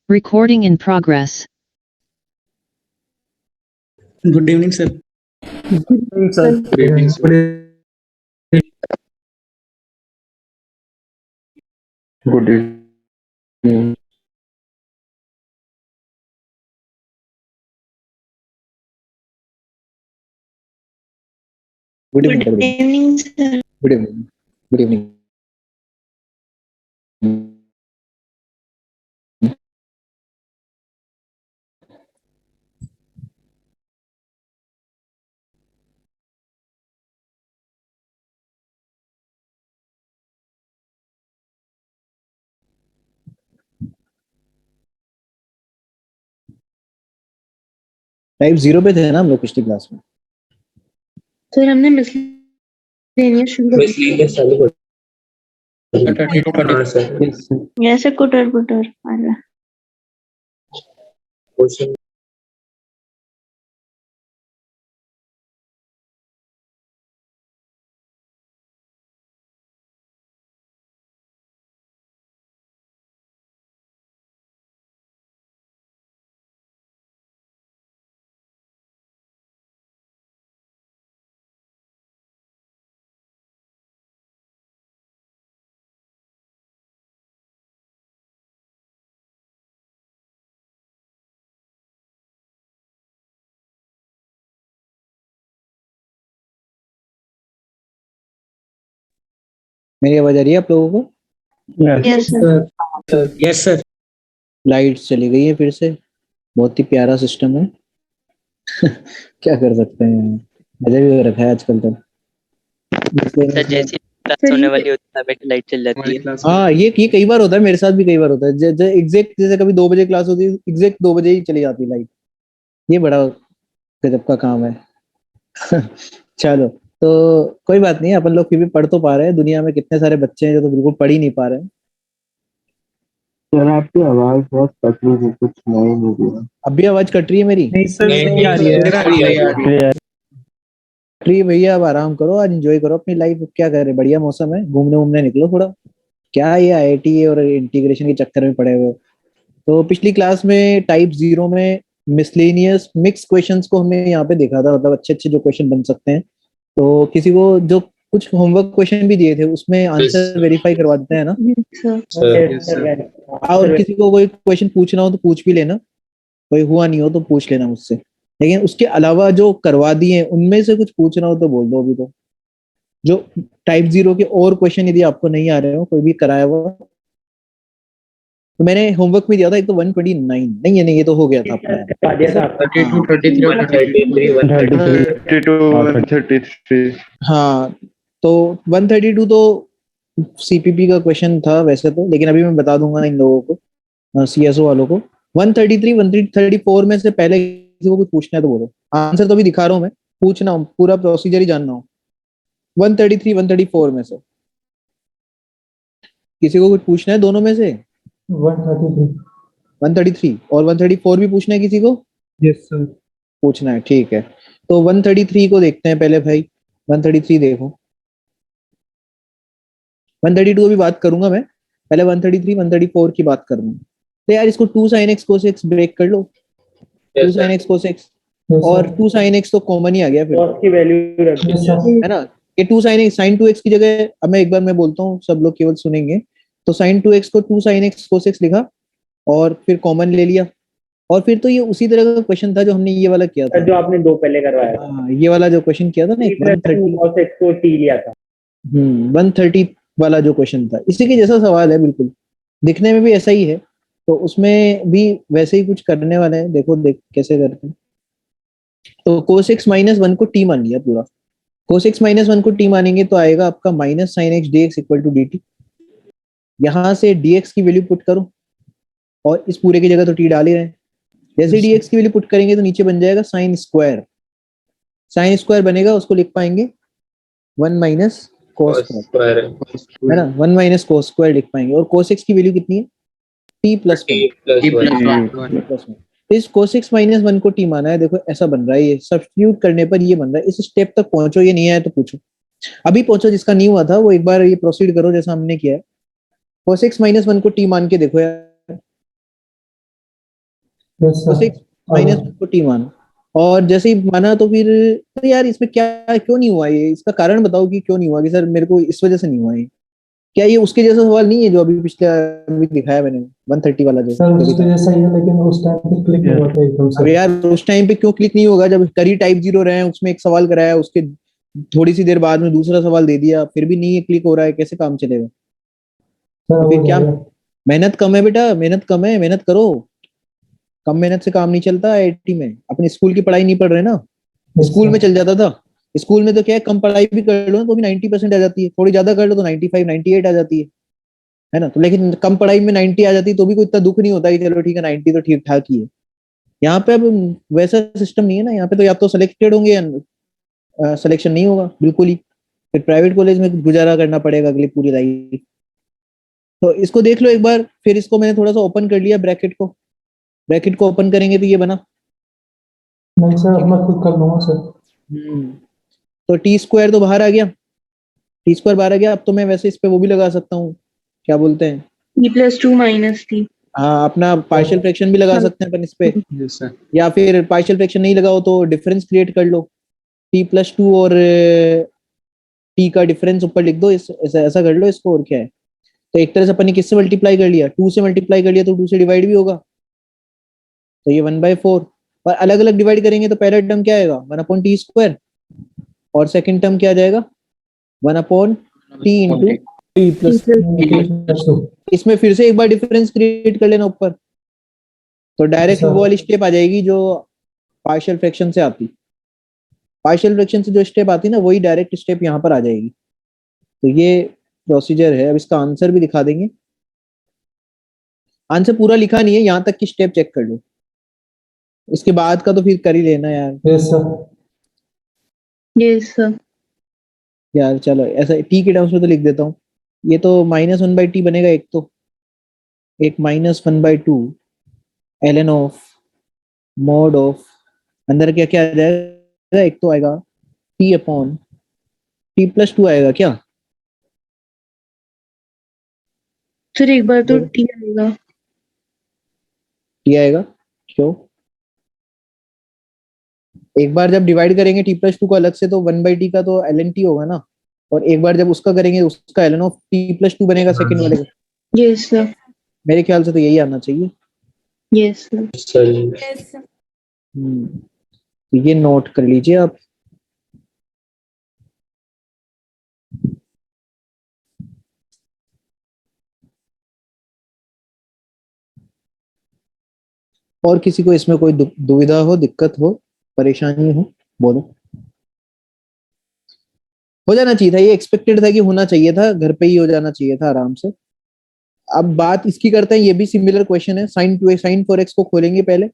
Recording in progress. Good evening, sir. Good evening, sir. Good evening, sir. Good evening. Good evening, sir. Good evening. Good evening. Type 0 पे थे ना हम लोग पिछली class में। Sir हमने मिसलेनियस शुरू कर Miscellaneous चालू कर 32, 33. हाँ सर दिया। ऐसे कुटर पुटर आ रहा। क्वेश्चन मेरी आवाज आ रही है आप लोगों को? Yes sir. Yes, sir. Light चली गई है फिर से। बहुत ही प्यारा सिस्टम है। क्या कर सकते हैं, मजा भी हो रखा है आजकल तो। सर जैसी क्लास होने वाली होती है बैठे लाइट चल जाती है। हाँ, ये कई बार होता है, मेरे साथ भी कई बार होता है। एग्जैक्ट जैसे कभी 2 बजे क्लास होती है, एग्जैक्ट 2 बजे ही चली जाती है लाइट। ये बड़ा गजब का काम है। चलो, तो कोई बात नहीं, अपन लोग फिर भी पढ़ तो पा रहे हैं। दुनिया में कितने सारे बच्चे हैं जो तो बिल्कुल पढ़ ही नहीं पा रहे हैं। सर आपकी आवाज बहुत कट रही है, कुछ नहीं मिल रहा। अब भी आवाज कट रही है मेरी? नहीं सर, सही आ रही है। कट रही है भैया, अब आराम करो, आज एंजॉय करो अपनी लाइफ। क्या कर रहे, बढ़िया मौसम है, घूमने घूमने निकलो थोड़ा। क्या ये आईआईटी और इंटीग्रेशन के चक्कर में पड़े हुए हो? तो पिछली क्लास में टाइप 0 में मिसलेनियस मिक्स क्वेश्चंस को हमने यहाँ पे देखा था, मतलब अच्छे अच्छे जो क्वेश्चन बन सकते हैं। तो किसी को जो कुछ होमवर्क क्वेश्चन भी दिए थे उसमें आंसर वेरीफाई करवा देते हैं ना। और किसी को कोई क्वेश्चन पूछना हो तो पूछ भी लेना, कोई हुआ नहीं हो तो पूछ लेना मुझसे। लेकिन उसके अलावा जो करवा दिए उनमें से कुछ पूछना हो तो बोल दो अभी। तो जो टाइप 0 के और क्वेश्चन यदि आपको नहीं आ रहे हो, कोई भी कराया हुआ, तो मैंने होमवर्क में दिया था एक तो 129, नहीं है, नहीं ये तो हो गया था अपना। 32, 33 और 33. 32 हाँ, तो 132 तो सीपीपी का क्वेश्चन था वैसे तो, लेकिन अभी मैं बता दूंगा इन लोगों को, सीएसओ वालों को। 133 134 में से पहले किसी को कुछ पूछना है तो बोलो। आंसर तो अभी दिखा रहा हूँ मैं, पूछना हूँ, पूरा प्रोसीजर ही जानना हो। 133 134 में से किसी को कुछ पूछना है दोनों में से? 133 और 134 भी पूछना है किसी को? Yes, sir. पूछना है, ठीक है। तो 133 को देखते हैं पहले भाई। 133 देखो, 132 अभी बात करूंगा मैं, पहले 133 134 की बात करूंगा। तो यार इसको 2 sin x cos x break कर लो। 2 sin x cos x और 2 sin x तो कॉमन ही आ गया फिर, की वैल्यू रख है ना। ये 2 sin x sin 2x की जगह, अब मैं एक बार मैं बोलता हूँ, सब लोग केवल सुनेंगे। तो sin 2x को 2 sin x cos x लिखा और फिर कॉमन ले लिया। और फिर तो ये उसी तरह का क्वेश्चन था जो हमने ये वाला किया था, जो आपने 2 पहले करवाया था। हाँ, ये वाला जो क्वेश्चन किया था ना, 130 cos x को t लिया था। 130 वाला जो क्वेश्चन था, इसी के जैसा सवाल है बिल्कुल, दिखने में भी ऐसा ही है। तो उसमें भी वैसे ही कुछ करने वाले हैं, देखो देख कैसे करते हैं। तो cos x माइनस 1 को t मान लिया पूरा। cos x माइनस 1 को t मानेंगे तो आएगा आपका minus sine x dx equal to dt। यहाँ से dx की वैल्यू पुट करो और इस पूरे की जगह तो t डाल ही रहे हैं। जैसे dx की वैल्यू पुट करेंगे तो नीचे बन जाएगा साइन स्क्वायर। साइन स्क्वायर बनेगा, उसको लिख पाएंगे 1 माइनस कोस स्क्वायर, है ना। 1 माइनस कोस स्क्वायर लिख पाएंगे। और कोस एक्स की वैल्यू कितनी है? t plus 1। इस कोस एक्स माइनस 1 को t माना है, देखो ऐसा बन रहा है। ये सब्स्टिट्यूट करने पर ये बन रहा है। इस स्टेप तक पहुंचो, ये नहीं आया तो पूछो, अभी पहुंचो। जिसका नहीं हुआ था वो एक बार ये प्रोसीड करो जैसा हमने किया है। कोस एक्स माइनस 1 को t मान के देखो यार, तो 6 माइनस को टी मानो, और जैसे ही माना तो फिर तो यार इसमें क्या क्यों नहीं हुआ, ये इसका कारण बताओ कि क्यों नहीं हुआ, कि सर मेरे को इस वजह से नहीं हुआ ये। क्या ये उसके जैसा सवाल नहीं है जो अभी पिछले अभी दिखाया मैंने 130 वाला जो सर जो भी उसके था? जैसा ही है, लेकिन उस टाइम पे क्लिक नहीं होता एकदम अब से। यार उस टाइम पे क्यों क्लिक नहीं होगा जब करी टाइप 0 रहे हैं, उसमें एक सवाल कराया, उसके थोड़ी सी देर बाद में दूसरा सवाल दे दिया, फिर भी नहीं क्लिक हो रहा है, कैसे काम चलेगा? सर तो हो फिर क्या, जाएगा। मेहनत कम है बेटा, मेहनत कम है, मेहनत करो। कम मेहनत से काम नहीं चलता आईआईटी में। अपने स्कूल की पढ़ाई नहीं पढ़ रहे ना, यस स्कूल में सर। चल जाता था। स्कूल में तो क्या है, कम पढ़ाई भी कर लो ना तो भी 90% आ जाती है, थोड़ी ज्यादा कर लो तो 95 98 आ जाती है ना? तो लेकिन कम पढ़ाई में 90 आ जाती है तो भी कोई इतना दुख नहीं होता कि चलो ठीक है 90 तो ठीक ठाक ही है। यहाँ पे अब वैसा सिस्टम नहीं है ना, यहाँ पे तो या तो सिलेक्टेड होंगे या सिलेक्शन नहीं होगा बिल्कुल ही, फिर प्राइवेट कॉलेज में गुजारा करना पड़ेगा अगली पूरी लाइफ। तो इसको देख लो एक बार, फिर इसको मैंने थोड़ा सा ओपन कर लिया ब्रैकेट को, ब्रैकेट को ओपन करेंगे तो ये बना। नहीं सर, अब मैं खुद कर लूंगा सर। हम्म तो टी स्क्वायर तो बाहर आ गया, टी स्क्वायर बाहर आ गया। अब तो मैं वैसे इस पे वो भी लगा सकता हूँ, क्या बोलते हैं, t+2 माइनस t। हाँ अपना पार्शियल फ्रैक्शन भी लगा सकते हैं अपन इस पे, यस सर। या फिर पार्शियल फ्रैक्शन नहीं लगाओ तो डिफरेंस क्रिएट कर लो, t+2 और t का डिफरेंस ऊपर लिख दो, ऐसा ऐसा कर लो इसको, और क्या है। तो एक तरह से अपन ने किससे मल्टीप्लाई कर लिया, 2 से मल्टीप्लाई कर लिया तो 2 से डिवाइड भी होगा, तो ये 1/4। और अलग अलग डिवाइड करेंगे तो पहला टर्म क्या आएगा, 1/t², और सेकंड टर्म क्या आ जाएगा, 1/t into. T plus t+2। To. इसमें फिर से एक बार डिफरेंस क्रिएट कर लेना ऊपर, तो डायरेक्ट वो सर वाली स्टेप आ जाएगी जो पार्शियल फ्रैक्शन से आती, पार्शियल फ्रैक्शन से जो स्टेप आती ना वही डायरेक्ट स्टेप यहाँ पर आ जाएगी। तो ये प्रोसीजर है। अब इसका आंसर भी दिखा देंगे, आंसर पूरा लिखा नहीं है, यहाँ तक की स्टेप चेक कर लो, इसके बाद का तो फिर कर ही लेना यार। Yes sir. Yes sir. यार चलो ऐसा टी के टर्म्स में तो लिख देता हूँ, ये तो -1/t बनेगा एक, तो एक -1/2 ln ऑफ मोड ऑफ, अंदर क्या क्या आ जाएगा, एक तो आएगा t/t+2 आएगा क्या? फिर एक बार तो t आएगा। t आएगा क्यों? एक बार जब डिवाइड करेंगे t+2 को अलग से तो 1/t का तो ln t होगा ना, और एक बार जब उसका करेंगे उसका ln ऑफ t+2 बनेगा सेकंड वाले का। Yes sir. मेरे ख्याल से तो यही आना चाहिए। Yes sir. तो ये नोट कर लीजिए आप। और किसी को इसमें कोई दुविधा हो, दिक्कत हो, परेशानी हो, बोलो। हो जाना चाहिए था, ये एक्सपेक्टेड था कि होना चाहिए था, घर पे ही हो जाना चाहिए था आराम से। अब बात इसकी करते हैं, ये भी सिमिलर क्वेश्चन है, sin 4x को खोलेंगे पहले,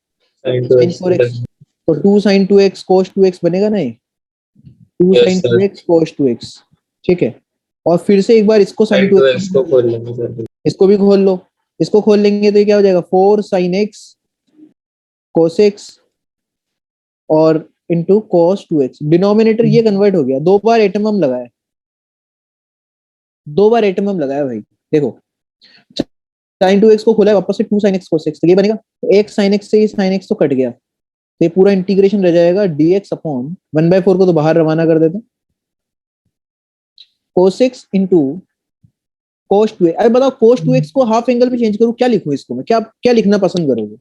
sin 4x, तो 2sin 2x cos 2x बनेगा ना, ये 2sin 2x cos 2x, ठीक है। और फिर से एक बार इसको sin 2x को खोल लेंगे सर, इसको भी खोल लो, इसको खोल लेंगे तो ये क्या हो जाएगा, 4sin x cos x और इंटू cos 2x, डिनोमिनेटर ये कन्वर्ट हो गया, दो बार एटम लगाया, दो बार एटम लगाया भाई। देखो sin 2x को खोला है वापस से 2sin x cos x, तो ये बनेगा, तो एक sin x से ये sin x तो कट गया, तो ये पूरा इंटीग्रेशन रह जाएगा dx अपॉन 1/4 को तो बाहर रवाना कर देते हैं, cos x into cos 2x। अरे बताओ cos 2x को हाफ एंगल में चेंज करूँ, क्या लिखूं इसको मैं, क्या क्या लिखना पसंद करोगे?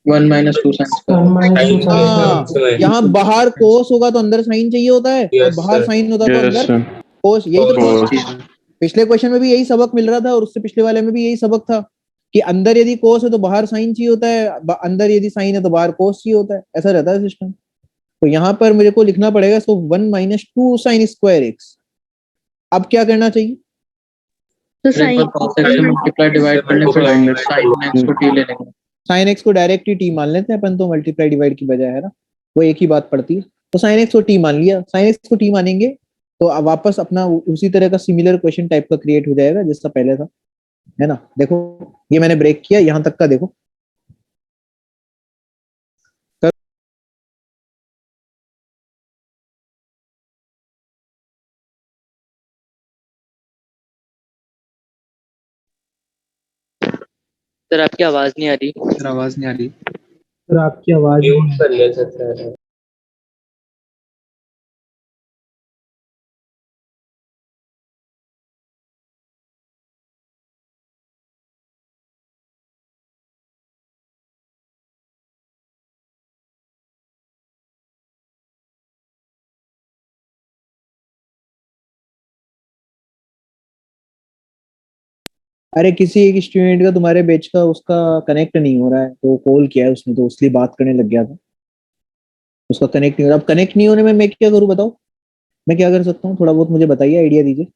1 - 2 sin one square। Minus two हाँ, साइन। यहाँ बाहर cos होगा तो अंदर sin चाहिए होता है, और बाहर sin होता तो अंदर cos, यही तो पिछले क्वेश्चन में भी यही सबक मिल रहा था, और उससे पिछले वाले में भी यही सबक था कि अंदर यदि cos है तो बाहर sin चाहिए होता है, अंदर यदि sin है तो बाहर cos चाहिए होता है, ऐसा रहता है सिस्टम। तो यहाँ पर मुझे को लिखना पड़ेगा इसको 1 - 2 sin²x। अब क्या करना चाहिए, तो एक बार cos x से मल्टीप्लाई डिवाइड करने पे sin x को t ले लेंगे। sin x को डायरेक्ट ही t मान लेते हैं अपन तो, मल्टीप्लाई डिवाइड की बजाय, है ना, वो एक ही बात पड़ती है। तो sin x को t मान लिया, sin x को t मानेंगे तो अब वापस अपना उसी तरह का सिमिलर क्वेश्चन टाइप का क्रिएट हो जाएगा जैसा पहले था, है ना। देखो ये मैंने ब्रेक किया यहाँ तक का, देखो सर आपकी आवाज नहीं आ रही। सर आवाज नहीं आ रही। सर आपकी आवाज अरे किसी एक स्टूडेंट का तुम्हारे बैच का उसका कनेक्ट नहीं हो रहा है, तो कॉल किया है उसने, तो उसलिए बात करने लग गया था। उसका कनेक्ट नहीं हो रहा। अब कनेक्ट नहीं होने में मैं क्या करूं बताओ? मैं क्या कर सकता हूँ? थोड़ा बहुत मुझे बताइए, आइडिया दीजिए।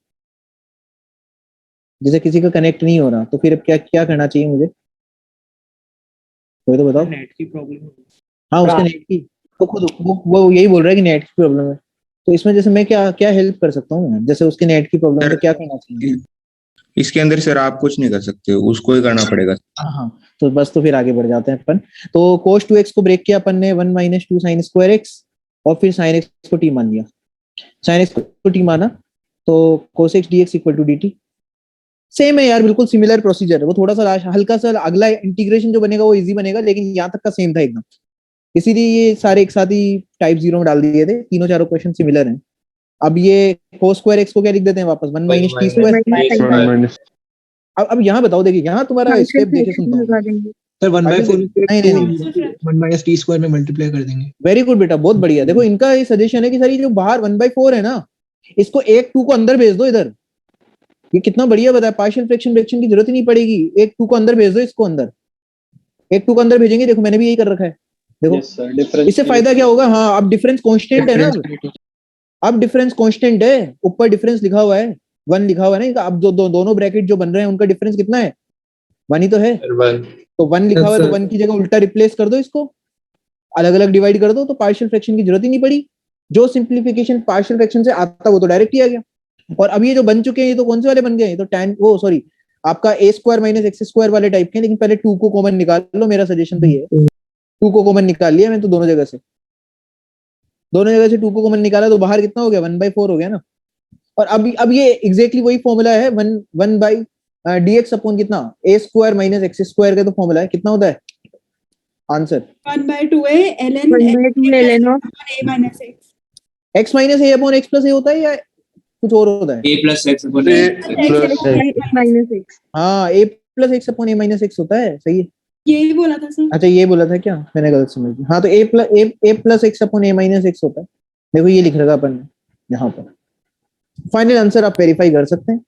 जैसे किसी का कनेक्ट नहीं हो रहा तो फिर अब क्या क्या करना चाहिए मुझे? वही तो बताओ। नेट की प्रॉब्लम। हाँ, उसके नेट की। तो खुद वो यही बोल रहा है कि नेट की प्रॉब्लम है। तो इसमें जैसे मैं क्या क्या हेल्प कर सकता हूँ? जैसे उसके नेट की प्रॉब्लम है तो क्या करना चाहिए? इसके अंदर सर आप कुछ नहीं कर सकते, उसको ही करना पड़ेगा। हाँ, तो बस तो फिर आगे बढ़ जाते हैं अपन। तो cos 2x को ब्रेक किया अपन ने 1 माइनस 2 साइन स्क्वायर एक्स, और फिर साइन एक्स को टी मान लिया। साइन एक्स को टी माना तो cos x dx equal to dt। Same है यार, बिल्कुल सिमिलर प्रोसीजर है। वो थोड़ा सा हल्का सा अगला इंटीग्रेशन जो बनेगा वो इजी बनेगा, लेकिन यहाँ तक का सेम था एकदम। इसीलिए ये सारे एक साथ ही टाइप 0 में डाल दिए थे। तीनों चारों क्वेश्चन सिमिलर हैं। अब ये cos स्क्वायर एक्स को क्या लिख देते हैं वापस? 1 माइनस टी स्क्वायर। अब यहाँ बताओ, देखिए यहाँ तुम्हारा स्टेप देखिए, सुनता हूँ। लगा देंगे। सर 1/4 नहीं नहीं नहीं, 1 माइनस टी स्क्वायर में मल्टीप्लाई कर देंगे। वेरी गुड बेटा, बहुत बढ़िया। देखो इनका ये सजेशन है कि सर ये जो बाहर 1/4 है ना, इसको एक 2 को अंदर भेज दो इधर। ये कितना बढ़िया बताया, पार्शियल फ्रैक्शन फ्रैक्शन की जरूरत ही नहीं पड़ेगी। एक 2 को अंदर भेज दो, इसको अंदर एक 2 को अंदर भेजेंगे। देखो मैंने भी यही कर रखा है। देखो इससे फायदा क्या होगा? हाँ, अब डिफरेंस कांस्टेंट है ना। अब डिफरेंस कांस्टेंट है, ऊपर डिफरेंस लिखा हुआ है, 1 लिखा हुआ है ना। अब जो दोनों ब्रैकेट जो बन रहे हैं उनका डिफरेंस कितना है? 1 ही तो है। तो 1 लिखा हुआ है तो 1 की जगह उल्टा रिप्लेस कर दो, इसको अलग अलग डिवाइड कर दो, तो पार्शियल फ्रैक्शन की जरूरत ही नहीं पड़ी। जो सिंप्लीफिकेशन पार्शियल फ्रैक्शन से आता वो तो डायरेक्ट ही आ गया। और अब ये जो बन चुके हैं ये तो कौन से वाले बन गए? तो tan वो सॉरी आपका a square minus x square वाले टाइप के। लेकिन पहले 2 को कॉमन निकाल लो, मेरा सजेशन तो ये है। 2 को कॉमन निकाल लिया मैं तो दोनों जगह से। 2 को कॉमन निकाला तो बाहर कितना हो गया? 1/4 हो गया ना। और अब ये एग्जैक्टली वही फॉर्मूला है। 1 बाई dx अपॉन कितना? a square minus x square का तो फॉर्मूला है। कितना होता है answer? 1/2a ln 1/2 ln a minus x। x minus a upon x plus a होता है या कुछ और होता है? a plus x upon minus x. हाँ, a plus x upon a minus x होता है, सही है। यही बोला था सर। अच्छा, ये बोला था क्या? मैंने गलत समझ लिया। हाँ, तो a plus x upon a minus x होता है। देखो ये लिख रखा अपन ने यहाँ पर। फाइनल आंसर आप वेरीफाई कर सकते हैं।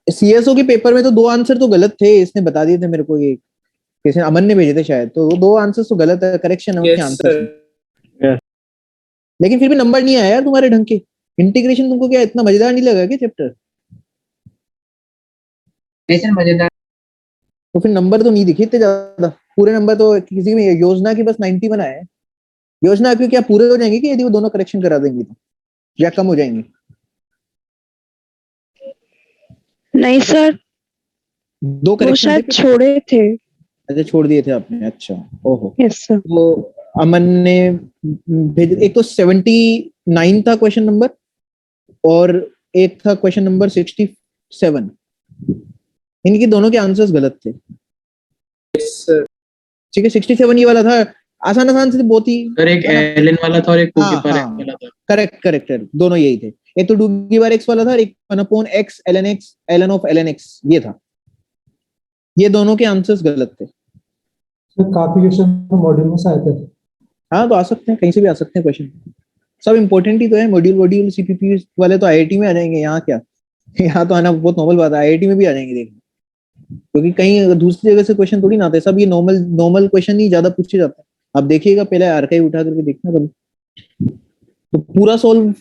सीएसओ के पेपर में तो 2 आंसर तो गलत थे, इसने बता दिए थे मेरे को। ये किसी अमन ने भेजे थे शायद, तो वो 2 आंसर तो गलत है, करेक्शन है उसके आंसर। लेकिन फिर भी नंबर नहीं आया यार तुम्हारे ढंग के। इंटीग्रेशन तुमको क्या इतना मजेदार नहीं लगा क्या चैप्टर? कैसे मजेदार? तो फिर नंबर तो नहीं दिखे इतने ज्यादा। पूरे नंबर तो किसी में योजना की बस 90 बनाए हैं। योजना क्यों, क्या पूरे हो जाएंगे कि यदि वो दोनों करेक्शन करा देंगे तो, या कम हो जाएंगे? नहीं सर, 2 वो करेक्शन शायद छोड़े थे। अच्छा, छोड़ दिए थे आपने। अच्छा, ओहो। Yes sir. तो अमन ने भेज, एक तो 79 था क्वेश्चन नंबर, और एक था क्वेश्चन नंबर 67। इनके दोनों के आंसर्स गलत थे। ठीक है, 67 ये वाला था। आसान आसान से बहुत ही। सर एक एलएन वाला था और एक 2 हाँ, की पावर हाँ, वाला था। करेक्ट करेक्ट, दोनों यही थे। एक तो 2 की बार x वाला था और एक 1 upon x ln of ln x ये था। ये दोनों के आंसर्स गलत थे। सर काफी क्वेश्चन मॉड्यूल में से आए थे। हाँ, तो आ सकते हैं, कहीं से भी आ सकते हैं क्वेश्चन। सब इंपॉर्टेंट ही तो है। मॉड्यूल सीपीपी वाले तो आईआईटी में आ जाएंगे, यहाँ क्या। यहाँ तो आना बहुत नॉर्मल बात है, आईआईटी में भी आ जाएंगे देखने। क्योंकि कहीं दूसरी जगह से क्वेश्चन थोड़ी ना आते, सब ये नॉर्मल क्वेश्चन ही ज्यादा पूछे जाते हैं। आप देखिएगा, पहले आर्काइव उठा करके देखना कभी। तो पूरा सोल्व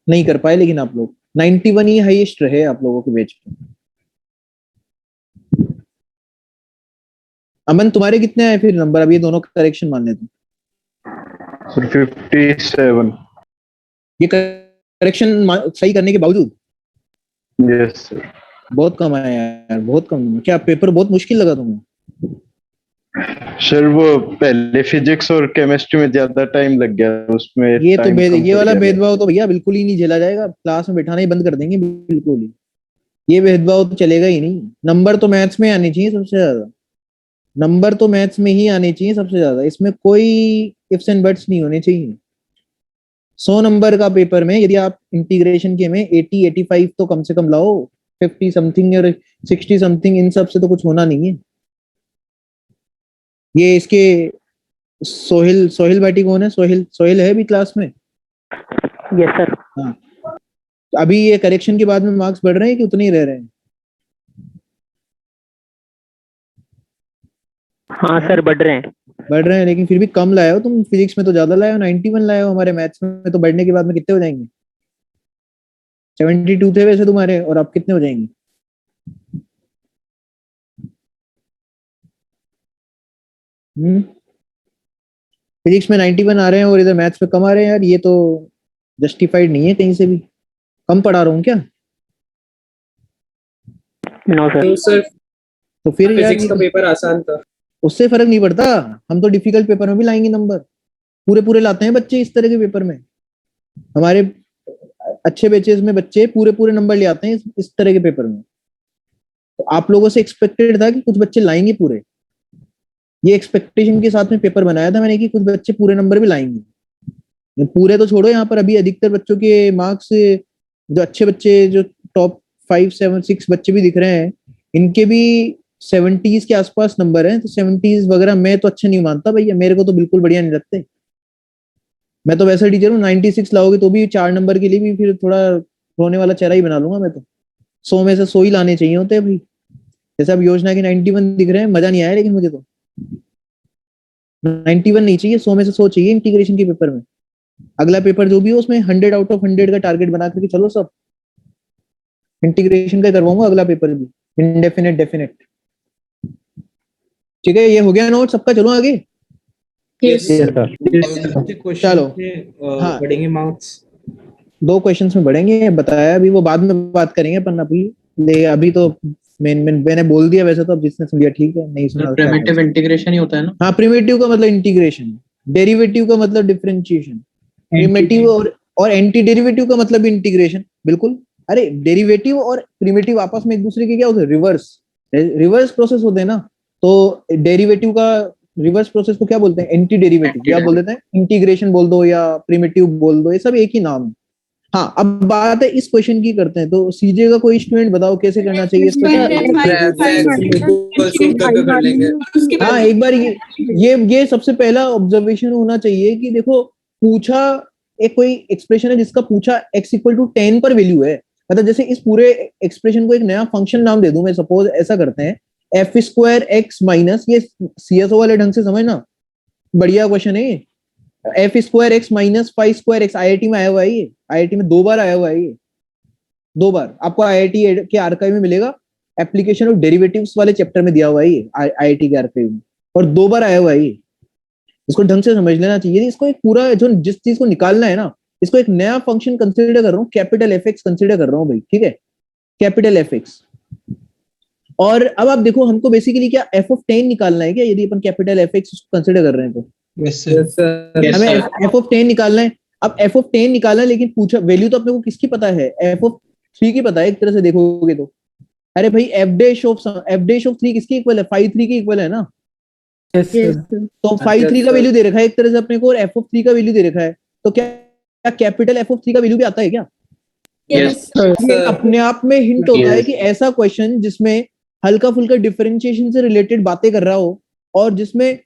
नहीं कर पाए, लेकिन आप लोग 91 ही हाईएस्ट रहे आप लोगों के बैच पे। अमन तुम्हारे कितने आए फिर नंबर? अब ये दोनों करेक्शन मान लेते हैं। सर 57। ये करेक्शन सही करने के बावजूद? Yes sir. बहुत कम आया यार, बहुत कम। क्या पेपर बहुत मुश्किल लगा तुम्हें? सर वो पहले फिजिक्स और केमिस्ट्री में ज्यादा टाइम लग गया उसमें। ये तो ये वाला भेदभाव तो भैया बिल्कुल ही नहीं झेला जाएगा। क्लास में बैठाना ही बंद कर देंगे बिल्कुल ही। ये भेदभाव तो चलेगा ही नहीं। नंबर तो मैथ्स में आने चाहिए सबसे ज्यादा, नंबर तो मैथ्स में ही आने चाहिए सबसे ज्यादा, इसमें कोई इफ्स एंड बट्स नहीं होने चाहिए। 100 नंबर का पेपर में यदि आप इंटीग्रेशन के में 80-85 तो कम से कम लाओ, 50 समथिंग और 60 समथिंग इन सब से तो कुछ होना नहीं है। ये इसके सोहिल सोहिल भाटी कौन है? सोहिल सोहिल है भी क्लास में? Yes sir. हाँ, तो अभी ये करेक्शन के बाद में मार्क्स बढ़ रहे हैं कि उतने ही रह रहे हैं? हाँ सर बढ़ रहे हैं। बढ़ रहे हैं, लेकिन फिर भी कम लाए हो तुम। फिजिक्स में तो ज्यादा लाए हो, 91 लाए हो। हमारे मैथ्स में तो बढ़ने के बाद में कितने हो जाएंगे? 72 थे वैसे तुम्हारे, और अब कितने हो जाएंगे? फिजिक्स में 91 आ रहे हैं और इधर मैथ्स में कम आ रहे हैं यार, ये तो जस्टिफाइड नहीं है कहीं से भी। कम पढ़ा रहा हूँ क्या? No sir. सर तो फिर यार फिजिक्स का पेपर आसान था। उससे फर्क नहीं पड़ता, हम तो डिफिकल्ट पेपर में भी लाएंगे नंबर। पूरे पूरे लाते हैं बच्चे इस तरह के पेपर में। हमारे अच्छे बैचेस में बच्चे पूरे पूरे नंबर ले आते हैं इस तरह के पेपर में। तो आप लोगों से एक्सपेक्टेड था कि कुछ बच्चे लाएंगे पूरे, ये एक्सपेक्टेशन के साथ में पेपर बनाया था मैंने कि कुछ बच्चे पूरे नंबर भी लाएंगे। पूरे तो छोड़ो, यहाँ पर अभी अधिकतर बच्चों के मार्क्स, जो अच्छे बच्चे, जो टॉप 5, 7, 6 बच्चे भी दिख रहे हैं, इनके भी 70s के आसपास नंबर हैं। तो 70s वगैरह मैं तो अच्छा नहीं मानता भैया, मेरे को तो बिल्कुल बढ़िया नहीं लगते। मैं तो वैसा टीचर हूँ, 96 लाओगे तो भी 4 नंबर के लिए भी फिर थोड़ा रोने वाला चेहरा ही बना लूंगा मैं तो। 100 में से 100 ही लाने चाहिए होते अभी। जैसे अब योजना के 91 दिख रहे हैं, मजा नहीं आया, लेकिन मुझे तो 91 नहीं चाहिए, 100 में से 100 चाहिए इंटीग्रेशन के पेपर में। अगला पेपर जो भी हो उसमें 100 आउट ऑफ 100 का टारगेट बना करके चलो सब। इंटीग्रेशन का करवाऊंगा अगला पेपर भी, इंडेफिनेट डेफिनेट। ठीक है, ये हो गया नोट सबका, चलो आगे। चलो हाँ, बढ़ेंगे मार्क्स। 2 क्वेश्चंस में बढ़ेंगे, बताया अभी, वो बाद में बात करेंगे अपन। अभी तो मैंने बोल दिया वैसे तो, अब जिसने सुन लिया ठीक है, नहीं सुना प्रिमिटिव इंटीग्रेशन ही होता है ना? हाँ, प्रिमिटिव का मतलब इंटीग्रेशन, डेरिवेटिव का मतलब डिफरेंशिएशन, प्रिमिटिव और एंटी डेरिवेटिव का मतलब इंटीग्रेशन। बिल्कुल। अरे डेरिवेटिव और प्रिमिटिव आपस में एक दूसरे के क्या होते हैं? रिवर्स प्रोसेस होते हैं ना। तो डेरिवेटिव का रिवर्स प्रोसेस को क्या बोलते हैं? Anti derivative. क्या बोल देते हैं? इंटीग्रेशन बोल दो या प्रिमिटिव बोल दो, ये सब एक ही नाम है। हाँ, अब बात है इस क्वेश्चन की करते हैं। तो सीजे का कोई स्टूडेंट बताओ कैसे करना चाहिए इसको? हाँ, एक बार ये सबसे पहला ऑब्जर्वेशन होना चाहिए कि देखो, पूछा एक कोई एक्सप्रेशन है जिसका पूछा x = 10 पर वैल्यू है। मतलब जैसे इस पूरे एक्सप्रेशन को एक नया फंक्शन नाम दे दूं मैं, सपोज ऐसा करते हैं f²x- ये CSO वाले ढंग से समझना, बढ़िया क्वेश्चन है ये। f²x - 5²x IIT में आया हुआ है ये, IIT में 2 बार आया हुआ है ये, 2 बार आपको IIT के आर्काइव में मिलेगा। एप्लीकेशन ऑफ डेरिवेटिव्स वाले चैप्टर में दिया हुआ है ये IIT के आर्काइव में, और 2 बार आया हुआ है ये। इसको ढंग से समझ लेना चाहिए। इसको एक पूरा जो जिस चीज को निकालना है ना, इसको एक नया फंक्शन कंसीडर कर रहा हूँ, कैपिटल FX कंसीडर कर रहा हूँ भाई, ठीक है, कैपिटल FX। और अब आप देखो, हमको बेसिकली क्या f(10) निकालना है क्या, यदि अपन कैपिटल FX कंसीडर कर रहे हैं तो? Yes sir. हमें f(10) निकालना है। अब f(10) निकालना है, लेकिन पूछा वैल्यू तो अपने को किसकी पता है? f(3) की पता है एक तरह से देखोगे तो। अरे भाई f'(3) किसकी इक्वल है? 5(3) की इक्वल है ना। तो 5(3) का वैल्यू दे रखा है एक तरह से अपने को, और f(3) का वैल्यू दे रखा है। तो क्या कैपिटल f(3) का वैल्यू भी आता है क्या? ये अपने आप में हिंट होता है कि ऐसा क्वेश्चन जिसमें हल्का फुल्का डिफरेंशिएशन से रिलेटेड बातें कर रहा हो, और जिसमें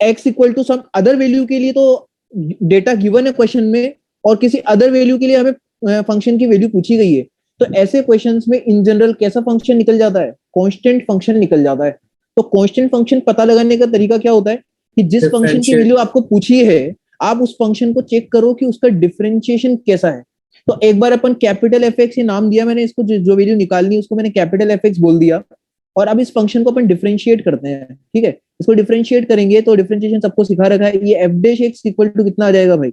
x = सम अदर वैल्यू के लिए तो डेटा गिवन है क्वेश्चन में, और किसी अदर वैल्यू के लिए हमें फंक्शन की वैल्यू पूछी गई है। तो ऐसे क्वेश्चंस में इन जनरल कैसा फंक्शन निकल जाता है? कांस्टेंट फंक्शन निकल जाता है। तो कांस्टेंट फंक्शन पता लगाने का तरीका क्या होता है कि जिस फंक्शन की वैल्यू आपको पूछी है, आप उस फंक्शन को चेक करो कि उसका डिफरेंशिएशन कैसा है। तो एक बार अपन कैपिटल FX ये नाम दिया मैंने, इसको जो वैल्यू निकालनी है उसको मैंने कैपिटल FX बोल दिया, और अब इस फंक्शन को अपन डिफरेंशिएट करते हैं, ठीक है। इसको डिफरेंशिएट करेंगे तो डिफरेंशिएशन सबको सिखा रखा है। ये f'(x) = कितना आ जाएगा भाई?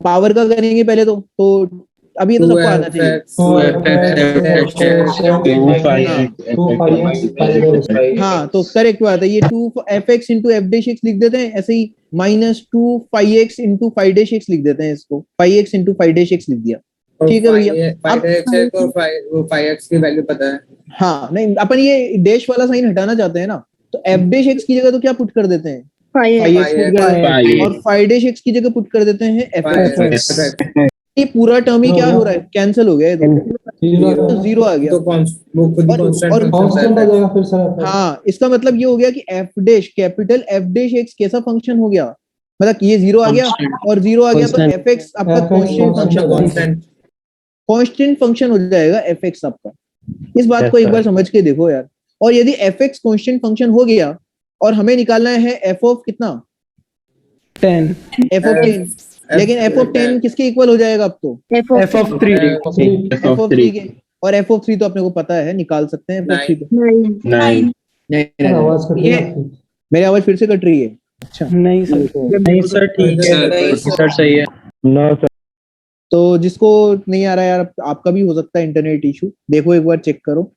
पावर का करेंगे पहले तो अभी तो सबको आना चाहिए। हाँ, तो करेक्ट बात है, ये 2f(x) × f'(x) लिख देते हैं, ऐसे ही -2 πx × 5' लिख देते हैं इसको, πx × 5' लिख दिया। ठीक है भैया। अब 5x और 5x की वैल्यू पता है। हाँ नहीं, अपन ये डैश वाला साइन हटाना चाहते हैं ना, तो एफ डैश एक्स की जगह तो क्या पुट कर देते हैं, 5x पुट कर देते हैं, और 5 डैश एक्स की जगह पुट कर देते हैं एफ। ये पूरा टर्म ही क्या हो रहा है, कैंसिल हो गया है, तो जीरो आ गया। तो वो खुद ही और कांस्टेंट आ जाएगा फिर सर। हाँ, इसका मतलब ये हो गया कि F dash capital F dash x कैसा फंक्शन हो गया, मतलब ये जीरो आ गया और जीरो आ गया, तो एफ एक्स आपका कांस्टेंट फंक्शन हो जाएगा एफ एक्स आपका। इस बात को एक बार समझ के देखो यार। और यदि एफ एक्स कांस्टेंट फंक्शन हो गया और हमें निकालना है एफ ऑफ कितना, 10, एफ ऑफ 10, लेकिन एफ ऑफ 10 किसके इक्वल हो जाएगा अब तो, F of f of 3 F of 3 के। और एफ ऑफ 3 तो अपने को पता है, निकाल सकते हैं एफ ऑफ 3 को। 9 नहीं, आवाज कट रही ये है। मेरी आवाज फिर से कट रही है। अच्छा नहीं सर, नहीं सर ठीक है सर, सही है। No, sir. तो जिसको नहीं आ रहा है यार, आपका भी हो सकता है इंटरनेट इशू, देखो एक बार चेक करो।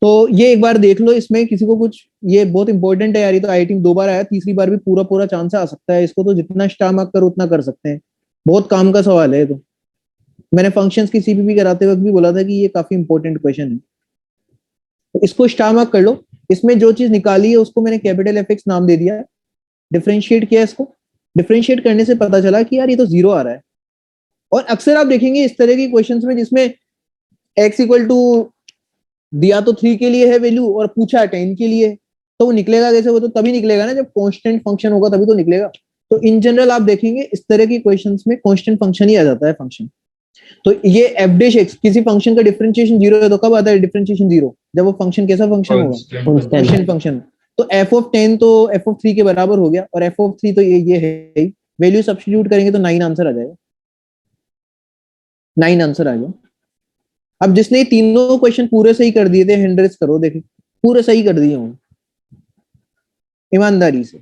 तो ये एक बार देख लो, इसमें किसी को कुछ, ये बहुत इंपॉर्टेंट है यार, ये तो आईआईटी में 2 बार आया, तीसरी बार भी पूरा पूरा चांस आ सकता है इसको, तो जितना स्टार मार्क करो उतना कर सकते हैं, बहुत काम का सवाल है। तो मैंने फंक्शंस की सीपीपी कराते वक्त भी बोला था कि ये काफी इंपॉर्टेंट क्वेश्चन है, तो इसको स्टार मार्क कर लो। इसमें जो चीज निकाली है उसको मैंने कैपिटल एफ एक्स नाम दे दिया, डिफरेंशिएट किया इसको, डिफरेंशिएट करने से पता चला कि यार ये तो जीरो आ रहा है। और अक्सर आप देखेंगे इस तरह की क्वेश्चंस में जिसमें x इक्वल टू दिया तो 3 के लिए है वैल्यू और पूछा 10 के लिए, तो वो निकलेगा कैसे, वो तो तभी निकलेगा ना जब कांस्टेंट फंक्शन होगा, तभी तो निकलेगा। तो इन जनरल आप देखेंगे इस तरह की क्वेश्चंस में कांस्टेंट फंक्शन ही आ जाता है फंक्शन। तो ये एफ डैश एक्स, किसी फंक्शन का डिफरेंशिएशन 0 है तो कब आता है डिफरेंशिएशन 0, जब वो फंक्शन कैसा फंक्शन होगा, कांस्टेंट फंक्शन। तो एफ ऑफ 10 तो एफ ऑफ 3 के बराबर हो गया, और एफ ऑफ 3 तो ये है, वैल्यू सब्स्टिट्यूट करेंगे तो 9 आंसर आ जाएगा, 9 आंसर आ गया। अब जिसने ये तीनों क्वेश्चन पूरे सही कर दिए थे, हैंड रेज करो, देखिए पूरे सही कर दिए हूँ ईमानदारी से,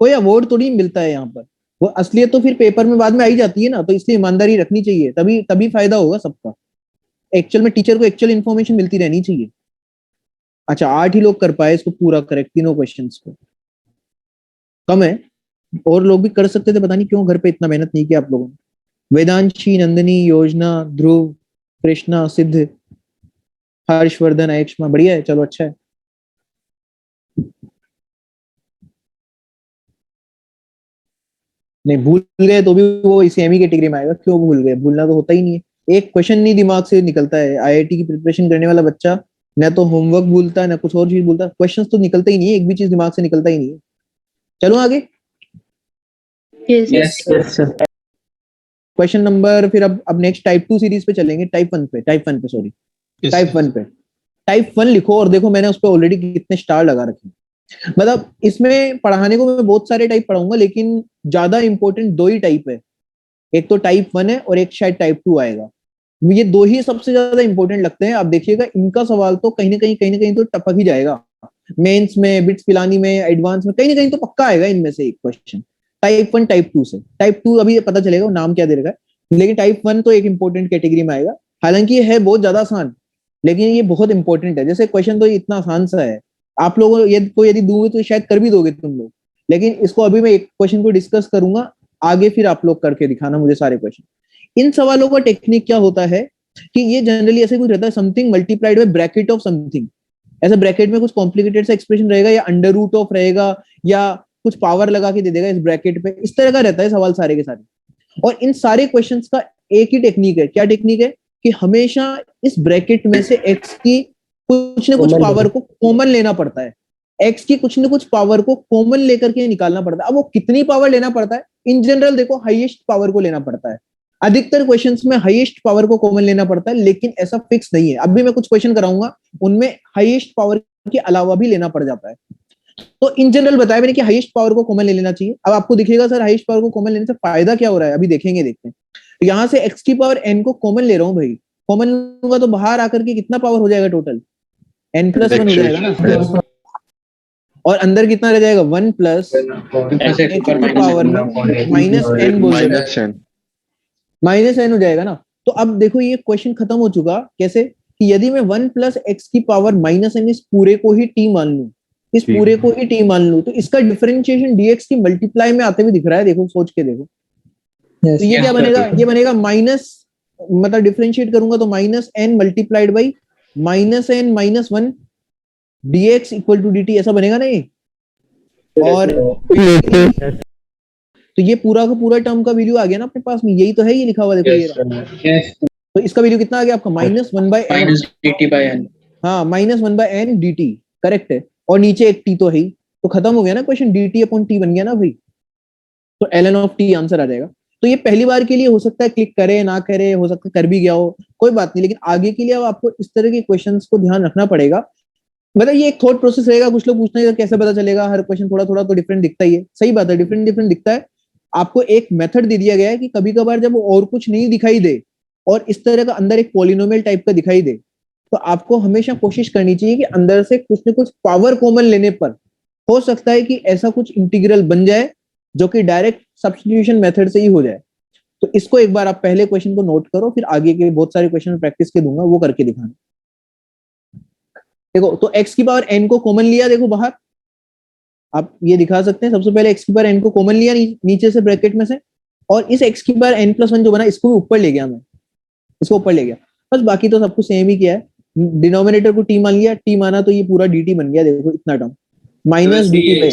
कोई अवार्ड थोड़ी मिलता है यहाँ पर, वो असलियत तो फिर पेपर में बाद में आई जाती है ना, तो इसलिए ईमानदारी रखनी चाहिए, तभी फायदा होगा सबका। एक्चुअल में टीचर को एक्चुअल इन्फॉर्मेशन मिलती रहनी चाहिए। अच्छा 8 ही लोग कर पाए इसको पूरा करेक्ट, तीनों क्वेश्चंस को, कम है, और लोग भी कर सकते थे, पता नहीं क्यों घर पे इतना मेहनत नहीं किया आप लोगों ने। वेदांशी, नंदिनी, योजना, ध्रुव, कृष्णा, सिद्ध, हर्षवर्धन, आयुष्मा, बढ़िया है, चलो अच्छा है। नहीं भूल गए तो भी वो इसी एमई कैटेगरी में आएगा, क्यों भूल गए, भूलना तो होता ही नहीं है, एक क्वेश्चन नहीं दिमाग से निकलता है। आईआईटी की प्रिपरेशन करने वाला बच्चा न तो होमवर्क भूलता है न कुछ और चीज भूलता है, क्वेश्चंस तो निकलता ही नहीं है, एक भी चीज दिमाग से निकलता ही नहीं है। चलो आगे, yes. क्वेश्चन नंबर, फिर अब नेक्स्ट टाइप 2 सीरीज पे चलेंगे, टाइप 1 पे सॉरी, टाइप 1 लिखो, और देखो मैंने उस पर ऑलरेडी कितने स्टार लगा रखे हैं। मतलब इसमें पढ़ाने को मैं बहुत सारे टाइप पढ़ाऊंगा, लेकिन ज्यादा इंपॉर्टेंट 2 ही टाइप है, एक तो टाइप 1 है और एक शायद टाइप 2 आएगा। ये 2 ही सबसे ज्यादा इंपॉर्टेंट लगते हैं। आप देखिएगा इनका सवाल तो कहीं ना कहीं तो टपक ही जाएगा, मेंस में, बिट्स पिलानी में, एडवांस में, कहीं ना कहीं तो पक्का आएगा इनमें से एक क्वेश्चन, टाइप 1 टाइप 2 से। टाइप 2 अभी पता चलेगा नाम क्या दे रखा है, लेकिन टाइप 1 तो एक इंपॉर्टेंट कैटेगरी में आएगा। हालांकि ये है बहुत ज्यादा आसान, लेकिन ये बहुत इंपॉर्टेंट है। जैसे क्वेश्चन तो इतना आसान सा है, आप लोगों को यदि दूंगे तो शायद कर भी दोगे तुम लोग, लेकिन इसको अभी मैं एक क्वेश्चन को डिस्कस करूंगा आगे, फिर आप लोग करके दिखाना मुझे सारे क्वेश्चन। इन सवालों का टेक्निक क्या होता है कि ये जनरली ऐसे कुछ रहता है, something multiplied by bracket of something, ऐसे ब्रैकेट में कुछ कॉम्प्लिकेटेड सा एक्सप्रेशन रहेगा, या अंडर रूट ऑफ रहेगा, या कुछ पावर लगा के दे देगा इस ब्रैकेट पे, इस तरह का रहता है सवाल सारे के सारे। और इन सारे क्वेश्चंस का एक ही टेक्निक है, क्या टेक्निक है कि हमेशा इस ब्रैकेट में से एक्स की कुछ न कुछ पावर को कॉमन लेना पड़ता है, एक्स की कुछ न कुछ पावर को कॉमन लेकर के निकालना पड़ता है। अब वो कितनी पावर लेना पड़ता है, इन जनरल देखो हाईएस्ट पावर को लेना पड़ता है, अधिकतर क्वेश्चंस में हाईएस्ट पावर को कॉमन लेना पड़ता है, लेकिन ऐसा फिक्स नहीं है। अब भी मैं कुछ क्वेश्चन कराऊंगा उनमें हाईएस्ट पावर के अलावा भी लेना पड़ जाता है। तो इन जनरल बताया मैंने कि हाईएस्ट पावर को कॉमन ले लेना चाहिए। अब आपको दिखेगा सर हाईएस्ट पावर को कॉमन लेने से फायदा क्या हो रहा है, अभी देखेंगे, देखते हैं। यहां से एक्स की पावर एन को कॉमन ले रहा हूं भाई, कॉमन लूंगा तो बाहर आकर के कितना पावर हो जाएगा, टोटल n+1 हो जाएगा ना, और अंदर कितना रह जाएगा 1 प्लस पावर माइनस n बोल देना, माइनस n हो जाएगा ना। तो अब देखो ये क्वेश्चन खत्म हो चुका, कैसे कि यदि मैं 1 प्लस एक्स की पावर माइनस n इस पूरे को ही t मान लूं, इस पूरे को ही t मान लूं, तो इसका डिफरेंशिएशन dx की मल्टीप्लाई में आते हुए दिख रहा है, देखो सोच के देखो। तो ये क्या बनेगा, ये बनेगा माइनस मतलब डिफरेंशिएट करूंगा तो minus n multiplied by minus n minus one dx equal to dt ऐसा बनेगा ना ये। और तो ये पूरा का पूरा टर्म का वैल्यू आ गया ना अपने पास में, यही तो है ये लिखा हुआ देखो ये रहा। Yes. तो इसका वैल्यू कितना आ गया आपका minus one by n, Minus dt by n. हाँ minus one by n d t, correct है। और नीचे एक टी तो है ही, तो खत्म हो गया ना question, D T upon T बन गया ना भाई, तो L N of T answer आ जाएगा। तो ये पहली बार के लिए हो सकता है क्लिक करे ना करे, हो सकता है कर भी गया हो, कोई बात नहीं, लेकिन आगे के लिए अब आपको इस तरह के क्वेश्चंस को ध्यान रखना पड़ेगा। मतलब ये एक थॉट प्रोसेस रहेगा, कुछ लोग पूछते हैं कैसे पता चलेगा, हर क्वेश्चन थोड़ा थोड़ा तो डिफरेंट दिखता ही है, सही बात है, डिफरेंट डिफरेंट दिखता है। आपको एक मेथड दे दिया गया है कि कभी कभार जब और कुछ नहीं दिखाई दे और इस तरह का अंदर एक पॉलिनोमियल टाइप का दिखाई दे, तो आपको हमेशा कोशिश करनी चाहिए कि अंदर से कुछ न कुछ पावर कॉमन लेने पर हो सकता है कि ऐसा कुछ इंटीग्रल बन जाए जो कि डायरेक्ट सब्स्टिट्यूशन मेथड से ही हो जाए। तो इसको एक बार आप पहले क्वेश्चन को नोट करो, फिर आगे के बहुत सारे क्वेश्चन प्रैक्टिस के दूंगा, वो करके दिखाना। देखो तो x की पावर n को कॉमन लिया, देखो बाहर आप ये दिखा सकते हैं, सबसे पहले x की पावर n को कॉमन लिया नीचे से ब्रैकेट में से, और इस x की पावर n प्लस वन जो बना इसको भी ऊपर ले गया मैं, इसको ऊपर ले गया, बस बाकी तो सब कुछ सेम ही किया है। डिनोमिनेटर को t मान लिया, t माना तो ये पूरा dt बन गया, देखो इतना टर्म माइनस dt पे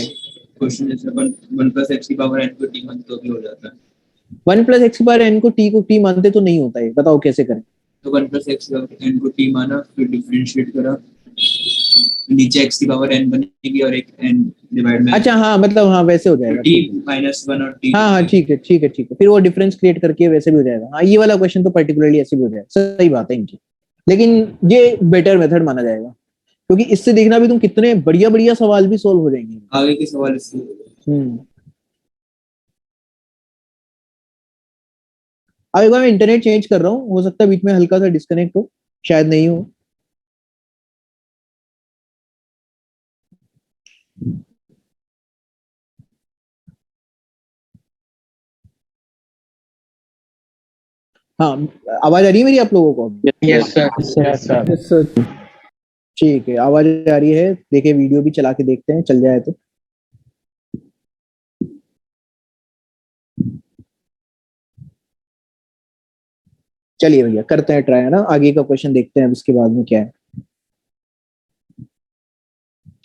क्वेश्चन जैसे 1 प्लस x की पावर n को t मान तो भी हो जाता है। 1 प्लस एक्स की पावर n को t मानते तो नहीं होता है, बताओ कैसे करें। तो 1 प्लस x n को t माना, फिर डिफरेंशिएट करा, नीचे x की पावर n बनेगी और एक n डिवाइड में, अच्छा हाँ मतलब हाँ वैसे हो जाएगा, t माइनस 1 और t, हाँ हाँ ठीक है ठीक है ठीक है, फिर वो डिफरेंस क्रिएट करके वैसे भी हो जाएगा। हाँ ये वाला क्वेश्चन तो पर्टिकुलरली ऐसे भी हो जाएगा, सही बात है इनकी, लेकिन ये बेटर मेथड माना जाएगा क्योंकि इससे देखना भी तुम कितने बढ़िया बढ़िया सवाल भी सोल्व हो जाएंगे। आगे के सवाल इससे। अब एक बार मैं इंटरनेट चेंज कर रहा हूँ, हो सकता है बीच में हल्का सा डिस्कनेक्ट हो, शायद नहीं हो। हाँ आवाज आ रही है मेरी आप लोगों को? Yes, sir. ठीक है, आवाज आ रही है, देखिए वीडियो भी चला के देखते हैं, चल जाए तो। चलिए भैया करते हैं ट्राई, है ना, आगे का क्वेश्चन देखते हैं, अब इसके बाद में क्या है।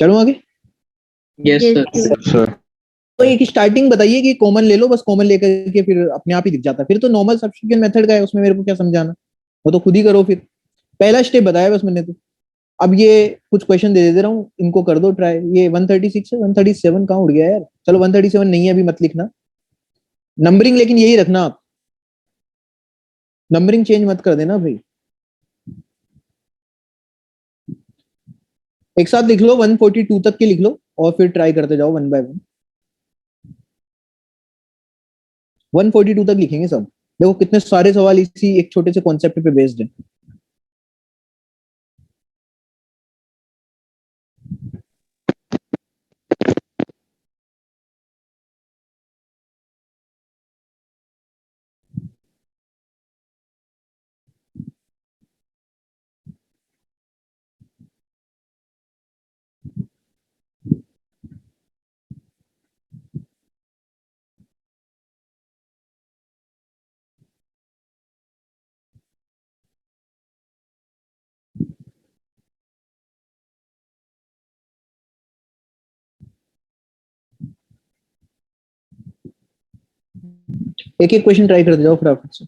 चलो आगे। Yes, sir. सर तो एक स्टार्टिंग बताइए कि कॉमन ले लो, बस कॉमन लेकर के फिर अपने आप ही दिख जाता है, फिर तो नॉर्मल सब्स्टिट्यूशन मेथड का है, उसमें मेरे को क्या समझाना, वो तो खुद ही करो। फिर पहला स्टेप बताया बस मैंने तो। अब ये कुछ क्वेश्चन दे रहा हूँ, इनको कर दो ट्राई। ये 136 है, 137 कहाँ उड़ गया यार, चलो 137 नहीं है अभी, मत लिखना नंबरिंग, लेकिन यही रखना आप, नंबरिंग चेंज मत कर देना भाई। एक साथ लिख लो 142 तक के लिख लो और फिर ट्राई करते जाओ वन बाय वन। 142 तक लिखेंगे सब, देखो कितने सारे सवाल इसी एक छोटे से कॉन्सेप्ट पे बेस्ड है। एक एक क्वेश्चन ट्राई करते जाओ फटाफट से।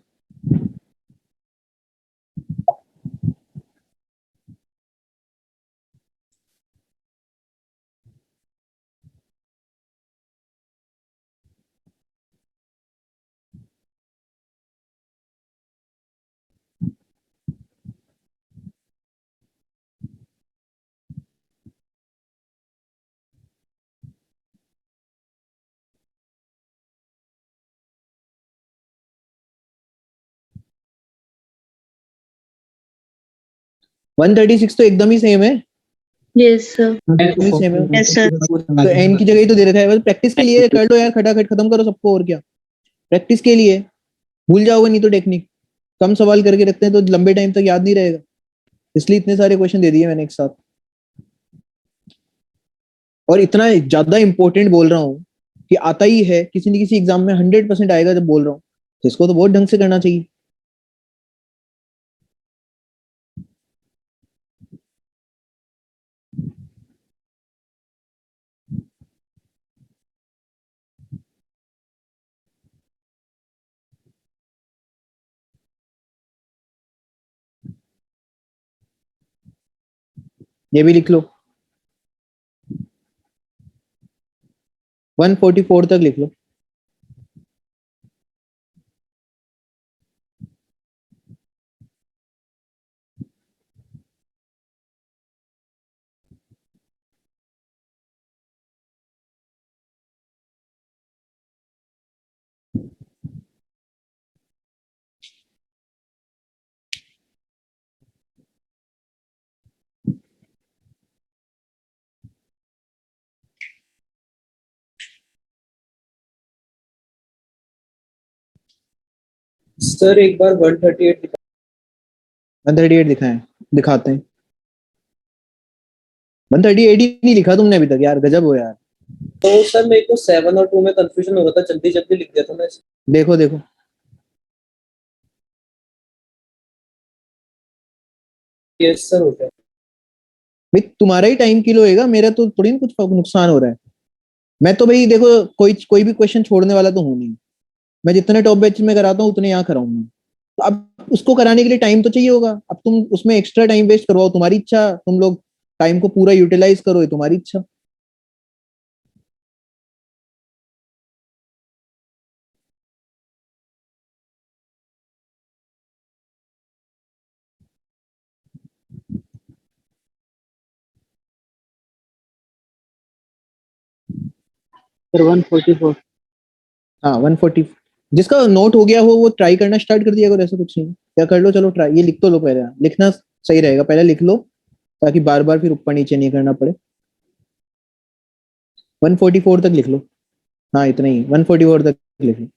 वन 136 तो एकदम ही सेम है, Yes, sir. सेम है। Yes, sir. तो एन की जगह ही तो दे रखा है, बस प्रैक्टिस के लिए कर लो यार, खटाखट खत्म करो सबको, और क्या प्रैक्टिस के लिए, भूल जाओगे नहीं तो टेक्निक। कम सवाल करके रखते हैं तो लंबे टाइम तक याद नहीं रहेगा, इसलिए इतने सारे क्वेश्चन दे दिए मैंने एक साथ। और इतना ज्यादा इंपॉर्टेंट बोल रहा हूँ कि आता ही है, किसी न किसी एग्जाम में 100% आएगा जब बोल रहा हूँ, तो इसको तो बहुत ढंग से करना चाहिए। ये भी लिख लो, 144 तक लिख लो। सर एक बार 138 138 दिखाएं, दिखाते हैं। 138 ही नहीं लिखा तुमने अभी तक यार, गजब हो यार। तो सर मेरे को 7 और 2 में कंफ्यूजन हो रहा था, जल्दी जल्दी लिख दिया था मैं। देखो देखो, यस सर हो गया। भाई तुम्हारा ही टाइम किल होएगा, मेरा तो थोड़ी ना कुछ नुकसान हो रहा है। मैं तो भाई देखो, कोई भी क्वेश्चन छोड़ने वाला तो हूं नहीं। मैं जितने टॉप बैच में कराता हूँ उतने यहाँ कराऊंगा। तो अब उसको कराने के लिए टाइम तो चाहिए होगा। अब तुम उसमें एक्स्ट्रा टाइम वेस्ट करवाओ, तुम्हारी इच्छा। तुम लोग टाइम को पूरा यूटिलाइज करो, ये तुम्हारी इच्छा। सर 144। हाँ 140, जिसका नोट हो गया हो वो ट्राई करना स्टार्ट कर दिया करो, ऐसा कुछ नहीं। क्या कर लो, चलो ट्राई, ये लिख तो लो पहले, लिखना सही रहेगा, पहले लिख लो ताकि बार बार फिर ऊपर नीचे नहीं करना पड़े। 144 तक लिख लो। हाँ इतना ही, 144 तक लिख लो।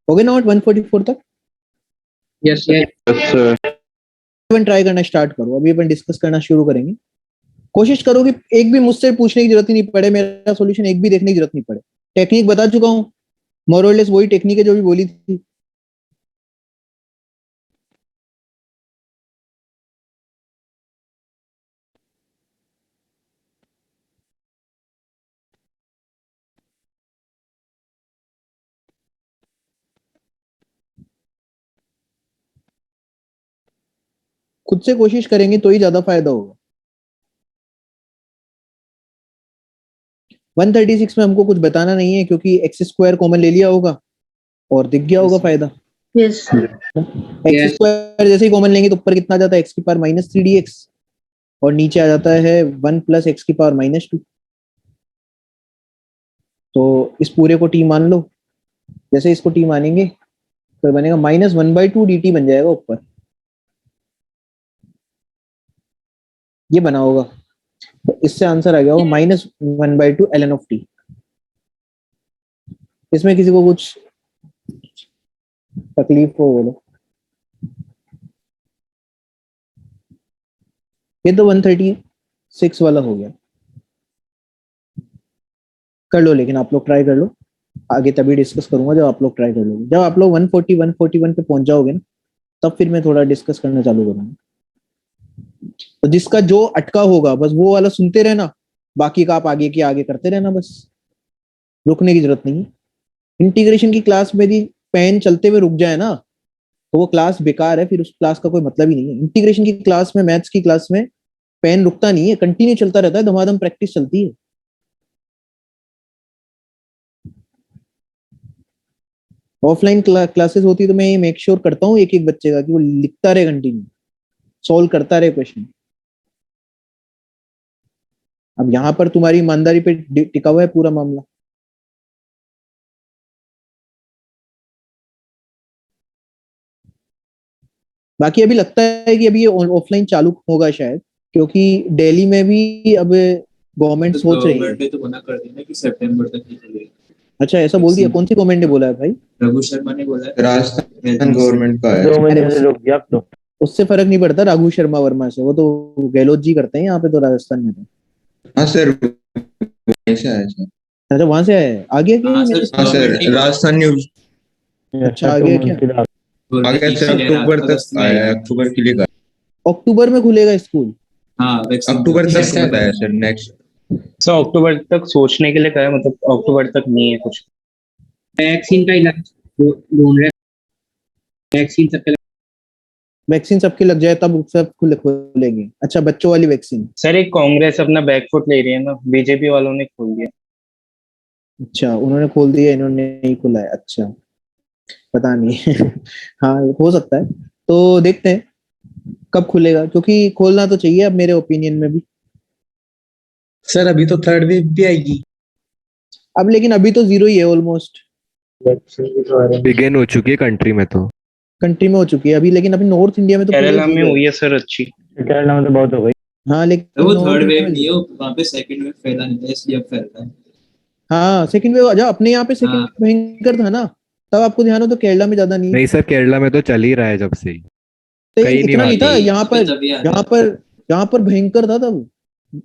हो गया नोट 144 तक? Yes, sir. Yes, sir. अपन ट्राई करना स्टार्ट करो, अभी अपन डिस्कस करना शुरू करेंगे। कोशिश करो कि एक भी मुझसे पूछने की जरूरत ही नहीं पड़े, मेरा सॉल्यूशन एक भी देखने की जरूरत नहीं पड़े। टेक्निक बता चुका हूँ, मोर और लेस वही टेक्निक है जो भी बोली थी। खुद से कोशिश करेंगे तो ही ज्यादा फायदा होगा। 136 में हमको कुछ बताना नहीं है क्योंकि एक्स स्क्वायर कॉमन ले लिया होगा और दिख गया होगा फायदा। यस एक्स स्क्वायर जैसे ही कॉमन लेंगे तो ऊपर कितना आ जाता है, एक्स की पावर -3dx, और नीचे आ जाता है 1 + x की पावर -2। तो इस पूरे को टी मान लो, जैसे इसको टी मानेंगे तो बनेगा -1/2 dt बन जाएगा ऊपर, ये बना होगा। तो इससे आंसर आ गया होगा -1/2 ln of t। इसमें किसी को कुछ तकलीफ हो बोलो? ये तो 136 वाला हो गया। कर लो, लेकिन आप लोग ट्राई कर लो, आगे तभी डिस्कस करूंगा जब आप लोग ट्राई कर लोगे। जब आप लोग 140 141 पे पहुंच जाओगे ना, तब फिर मैं थोड़ा डिस्कस करना चालू करूंगा। तो जिसका जो अटका होगा बस वो वाला सुनते रहना, बाकी का आप आगे के आगे करते रहना, बस रुकने की जरूरत नहीं है। इंटीग्रेशन की क्लास में भी पेन चलते हुए रुक जाए ना तो वो क्लास बेकार है, फिर उस क्लास का कोई मतलब ही नहीं है। इंटीग्रेशन की क्लास में, मैथ्स की क्लास में पेन रुकता नहीं है, कंटिन्यू चलता रहता है, धमाधम प्रैक्टिस चलती है। ऑफलाइन क्लासेस होती तो मैं ये मेक श्योर करता हूँ एक एक बच्चे का कि वो लिखता रहे, कंटिन्यू सॉल्व करता रहे क्वेश्चन। अब यहाँ पर तुम्हारी ईमानदारी पे टिका हुआ है पूरा मामला। बाकी अभी लगता है कि अभी ये ऑफलाइन चालू होगा शायद, क्योंकि दिल्ली में भी अब गवर्नमेंट सोच रही है। गवर्नमेंट ने तो मना कर दिया ना कि सितंबर तक ही चलेगा। अच्छा ऐसा बोल दिया? कौन सी गवर्नमेंट ने बोला है भाई? रघु शर्मा ने बोला है। राजस्थान गवर्नमेंट का है। अरे उससे फर्क नहीं पड़ता रघु शर्मा वर्मा से, वो तो गहलोत जी करते हैं यहाँ पे तो राजस्थान में तो। हाँ सर, ऐसा है सर। अच्छा वहां से है, आगे क्या? हाँ हाँ सर, राजस्थान न्यूज अच्छा आगे क्या? आगे सर अक्टूबर तक आया है, अक्टूबर के लिए अक्टूबर में खुलेगा स्कूल? हाँ अक्टूबर तक बताया सर। नेक्स्ट सर अक्टूबर तक सोचने के लिए कहा है, मतलब अक्टूबर तक नहीं है कुछ। वैक्सीन का इलाज ढूंढ रहे हैं। वैक्सीन सबके लग जाए तब सब खोलेंगे। अच्छा बच्चों वाली वैक्सीन? सर एक कांग्रेस अपना बैकफुट ले रही है ना, बीजेपी वालों ने खोल दिया। अच्छा उन्होंने खोल दिया, इन्होंने नहीं खोला है। अच्छा पता नहीं हाँ हो सकता है, तो देखते हैं कब खुलेगा, क्योंकि खोलना तो चाहिए अब मेरे ओपिनियन में भी। सर अभी तो थर्ड वेव भी आएगी। अब लेकिन अभी तो जीरो ही है ऑलमोस्ट। बिगेन हो चुकी है कंट्री में, तो कंट्री में हो चुकी है अभी, लेकिन अभी नॉर्थ इंडिया में तो केरला में हुई है सर अच्छी। केरला में तो बहुत हो गई। हाँ लेकिन वो North थर्ड India वेव में नहीं है, वहाँ पे सेकंड वेव फैला नहीं था, इसलिए अब फैलता है। हाँ सेकंड वेव जब अपने यहाँ पे सेकंड हाँ। भयंकर था ना, तब आपको ध्यान हो तो केरला में ज्यादा नहीं। नहीं सर, केरला में तो चल ही रहा है जब से ही। तो कहीं नहीं इतना नहीं था बात यहाँ पर। तभी आ यहाँ पर भयंकर था तब,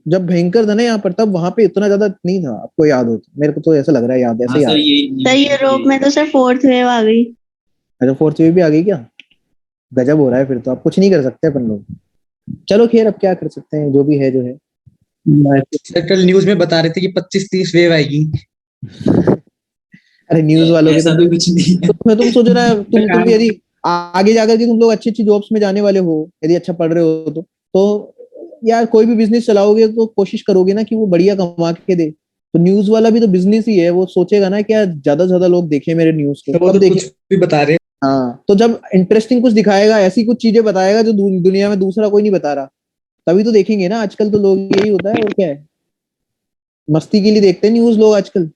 जब भयंकर था ना यहाँ पर, तब वहां पे इतना ज्यादा नहीं था। आपको याद हो तो? मेरे को तो ऐसा लग रहा है, याद ऐसा हाँ याद। सर यूरोप में तो सर फोर्थ वेव आ गई। अच्छा फोर्थ वेव भी आ गई क्या? गजब हो रहा है फिर तो। आप कुछ नहीं कर सकते अपन लोग। चलो खैर अब क्या कर सकते हैं, जो भी है जो है। सेंट्रल न्यूज में बता रहे थे कि 25-30 वेव आएगी। अरे न्यूज वालों के ऐसा तो तो कुछ नहीं है। तुम सोच रहा है तुम यदि आगे जाकर के तुम लोग अच्छी अच्छी जॉब्स में जाने वाले हो, यदि अच्छा पढ़ रहे हो तो यार कोई भी बिजनेस चलाओगे तो कोशिश करोगे ना कि वो बढ़िया कमा के दे। तो न्यूज वाला भी तो बिजनेस ही है, वो सोचेगा ना क्या ज्यादा से ज्यादा लोग देखें मेरे न्यूज को, वो कब तो कुछ देखें। भी बता रहे हैं। हाँ तो जब इंटरेस्टिंग कुछ दिखाएगा, ऐसी कुछ चीजें बताएगा जो दुनिया में दूसरा कोई नहीं बता रहा, तभी तो देखेंगे ना। आजकल तो लोग यही होता है, और क्या है, मस्ती के लिए देखते हैं न्यूज लोग आजकल।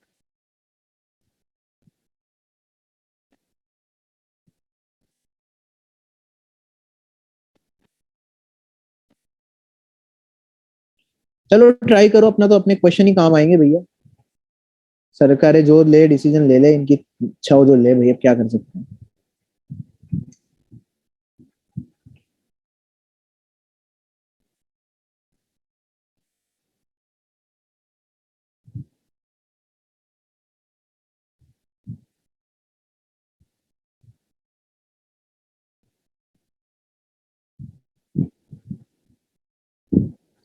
चलो ट्राई करो अपना, तो अपने क्वेश्चन ही काम आएंगे भैया। सरकारें जो ले डिसीजन ले ले, इनकी इच्छा हो जो ले भैया, क्या कर सकते हैं।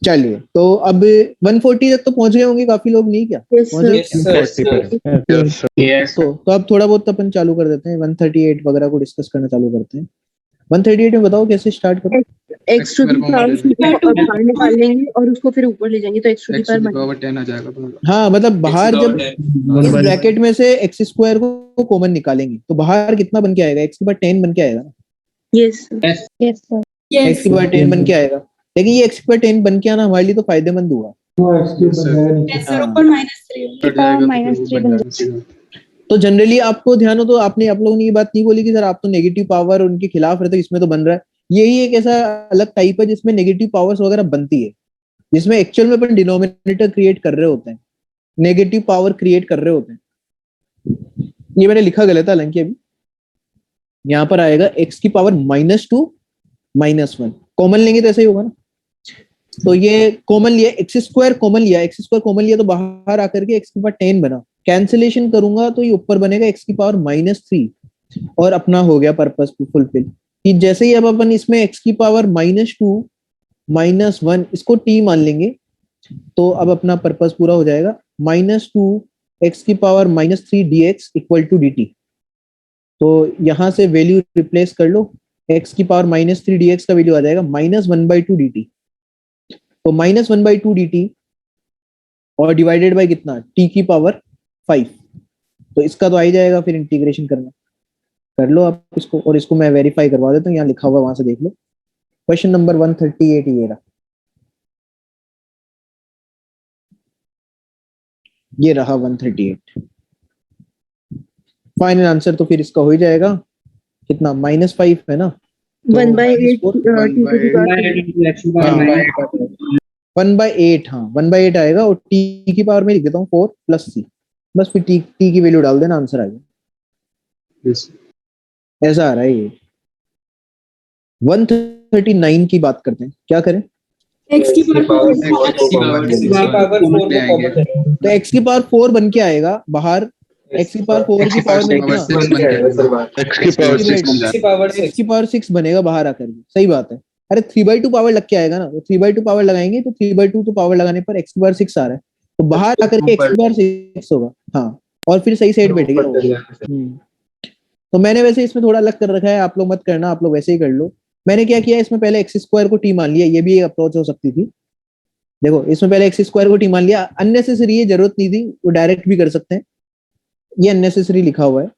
चलिए तो अब 140 तक तो पहुंच गए होंगे काफी लोग, नहीं क्या? पहुंच गए? तो अब थोड़ा बहुत अपन चालू कर देते हैं। 138 वगैरह को डिस्कस करना चालू करते हैं। 138 में बताओ कैसे स्टार्ट करो। एक्स टू दी पावर बाहर निकाल लेंगे और उसको फिर ऊपर ले जाएंगे, तो एक्स टू दी पावर 10 आ जाएगा। हाँ मतलब बाहर जब इस ब्रैकेट में से एक्स स्क्वायर को कॉमन निकालेंगे तो बाहर कितना बन के आएगा? एक्स की पावर 10 बन के आएगा ना? Yes yes sir. एक्स की पावर 10 बन के आएगा, लेकिन ये एक्स की पावर 10 बन के आना हमारे लिए तो फायदेमंद हुआ। ऊपर -3 तो जनरली आपको ध्यान हो तो आपने आप लोगों ने ये बात नहीं बोली कि सर आप तो नेगेटिव पावर उनके खिलाफ रहते, इसमें तो बन रहा है। यही एक ऐसा अलग टाइप है जिसमें नेगेटिव पावर्स वगैरह बनती है, जिसमें एक्चुअल में अपन डिनोमिनेटर क्रिएट कर रहे होते हैं, नेगेटिव पावर क्रिएट कर रहे होते हैं। ये मैंने लिखा गलत है हालांकि, अभी यहाँ पर आएगा एक्स की पावर -2 -1, कॉमन लेंगे तो ऐसा ही होगा ना। तो ये कॉमन लिया, एक्स स्क्वायर कॉमन लिया, एक्स स्क्वायर कॉमन लिया तो बाहर आकर के एक्स की पावर 10 बना। कैंसिलेशन करूंगा तो ये ऊपर बनेगा एक्स की पावर -3, और अपना हो गया पर्पस फुलफिल। कि जैसे ही अब अपन इसमें एक्स की पावर -2 -1 इसको टी मान लेंगे तो अब अपना पर्पस पूरा हो जाएगा। -2 एक्स की power -3 dx equal to dt। तो यहां से वैल्यू रिप्लेस कर लो, एक्स की पावर -3 dx का वैल्यू आ जाएगा -1/2 dt। तो -1/2 dt और डिवाइडेड बाय कितना? t की पावर 5। तो इसका तो आ ही जाएगा, फिर इंटीग्रेशन करना कर लो आप इसको, और इसको मैं वेरीफाई करवा देता हूँ, यहाँ लिखा हुआ वहां से देख लो। क्वेश्चन नंबर 138 ये रहा। ये रहा 138। फाइनल आंसर तो फिर इसका हो ही जाएगा कितना, -5 है ना, 1/8 4 1/8, हाँ 1/8 आएगा, और टी की पावर में लिख देता हूँ 4 + c, बस फिर टी की वैल्यू डाल देना, आंसर आ गया। ऐसा आ रहा है ये। 139 की बात करते हैं, क्या करें? x की पावर तो x की पावर 4 बन के आएगा बाहर, x की पावर 4 की पावर में कितना, x की पावर 6 x की पावर 6 बनेगा बाहर आकर के, सही बात है। अरे 3/2 पावर लग के आएगा ना, तो 3/2 पावर लगाएंगे तो 3/2 तो पावर लगाने पर x की पावर 6 आ रहा है, तो बाहर आकर के x की पावर 6 होगा, हाँ, और फिर सही साइड बैठेगा वो। तो मैंने वैसे इसमें थोड़ा अलग कर रखा है, आप लोग मत करना, आप लोग वैसे ही कर लो। मैंने क्या किया, इसमें पहले x स्क्वायर को t मान लिया, ये भी एक अप्रोच हो सकती थी। देखो इसमें पहले x स्क्वायर को t मान लिया, अननेसेसरी ये जरूरत नहीं थी, वो डायरेक्ट भी कर सकते हैं, ये अननेसेसरी लिखा हुआ है,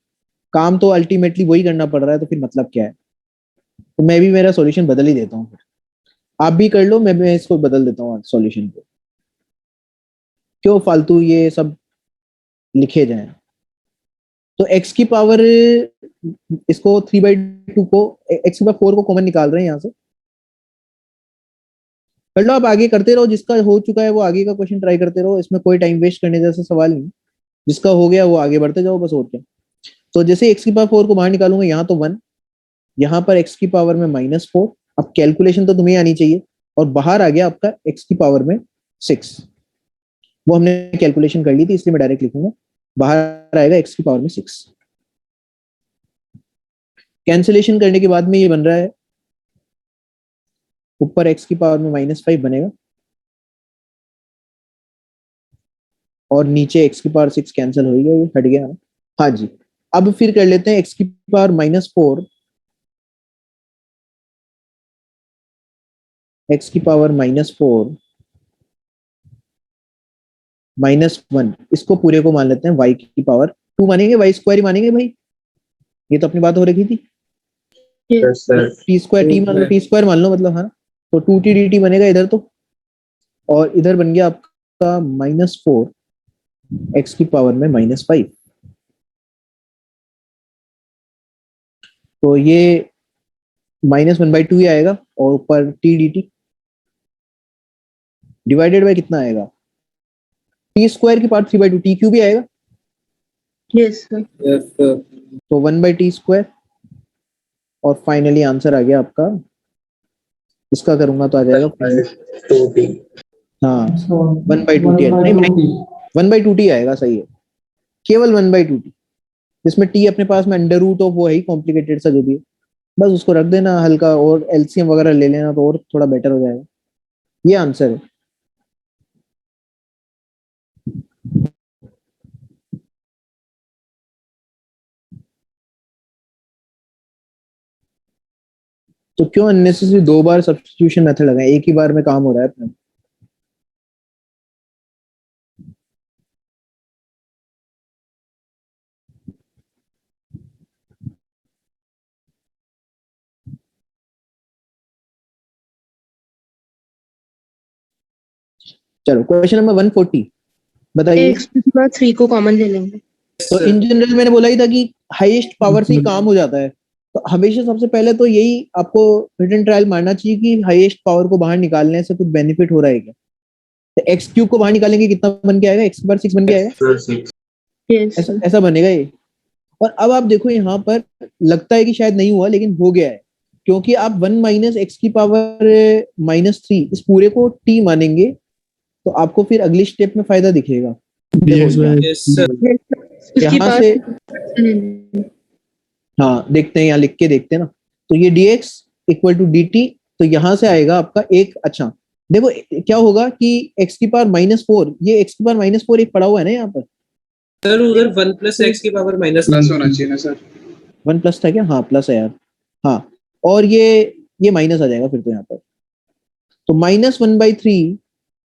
काम तो अल्टीमेटली वही करना पड़ रहा है, तो फिर मतलब क्या है। तो मैं भी मेरा सॉल्यूशन बदल ही देता हूँ, आप भी कर लो, मैं इसको बदल देता हूँ सॉल्यूशन को, क्यों फालतू ये सब लिखे जाए। तो x की पावर, इसको 3/2 को, x की पावर 4 को कॉमन निकाल रहे हैं यहाँ से, कर लो, आप आगे करते रहो, जिसका हो चुका है वो आगे का क्वेश्चन ट्राई करते रहो, इसमें कोई टाइम वेस्ट करने जैसा सवाल नहीं, जिसका हो गया वो आगे बढ़ते जाओ, बस और क्या। तो जैसे x की पावर 4 को बाहर निकालूंगा, यहाँ तो 1, यहाँ पर x की पावर में -4, अब कैलकुलेशन तो तुम्हें आनी चाहिए, और बाहर आ गया आपका x की पावर में 6, वो हमने कैलकुलेशन कर ली थी, इसलिए मैं डायरेक्ट लिखूंगा, बाहर आएगा x की पावर में 6। कैंसिलेशन करने के बाद में ये बन रहा है, ऊपर x की पावर में -5 बनेगा, और नीचे x की पावर 6 कैंसिल हो गया, ये हट गया। हाँ जी, अब फिर कर लेते हैं x की पावर -4, x की पावर -4 -1, इसको पूरे को मान लेते हैं y की पावर 2 मानेंगे, y स्क्वायर ही मानेंगे भाई, ये तो अपनी बात हो रखी थी। टी स्क्वायर मान लो, मतलब हाँ, तो 2t dt बनेगा इधर तो, और इधर बन गया आपका -4 x की पावर में -5, तो ये -1/2 ही आएगा, और ऊपर t dt डिवाइडेड बाय कितना आएगा, टी स्क्वायर की पावर 3/2, टी क्यूब भी आएगा, यस सर, तो 1/t स्क्वायर, और फाइनली आंसर आ गया आपका, इसका करूंगा तो आ जाएगा हाँ 1/2t, नहीं 1/2t आएगा, सही है, केवल 1/2t, जिसमें t अपने पास में अंडर रूट ऑफ वो है ही कॉम्प्लिकेटेड सा जो भी है, बस उसको रख देना हल्का, और एलसीएम वगैरह ले लेना तो और थोड़ा बेटर हो जाएगा। ये आंसर है। तो क्यों अननेसेसरी 2 बार सब्स्टिट्यूशन मेथड लगाए, एक ही बार में काम हो रहा है अपना। चलो क्वेश्चन नंबर 140 बताइए। x की पावर 3 को कॉमन ले लेंगे। तो इन जनरल मैंने बोला ही था कि हाईएस्ट पावर से ही काम हो जाता है, तो हमेशा सबसे पहले तो यही आपको रिटन ट्रायल मारना चाहिए कि हाईएस्ट पावर को बाहर निकालने से कुछ बेनिफिट हो रहा है क्या। तो एक्स क्यूब को बाहर निकालेंगे, कितना बन के आएगा, x की पावर 6 बन के आएगा, ऐसा बनेगा ये। और अब आप देखो यहाँ पर लगता है कि शायद नहीं हुआ, लेकिन हो गया है, क्योंकि आप 1 - x की पावर -3 इस पूरे को t मानेंगे, तो आपको फिर अगली स्टेप में फायदा दिखेगा। यहाँ से हाँ देखते हैं, यहाँ लिख के देखते हैं ना, तो ये dx = dt, तो यहाँ से आएगा आपका एक, अच्छा देखो क्या होगा कि x की पावर -4, ये x की पावर -4 एक पड़ा हुआ है ना यहाँ पर सर, उधर 1 + x की पावर -1 होना चाहिए ना सर, 1 प्लस था क्या, हाँ प्लस है यार, हाँ, और ये माइनस आ जाएगा फिर तो यहाँ पर, तो -1/3,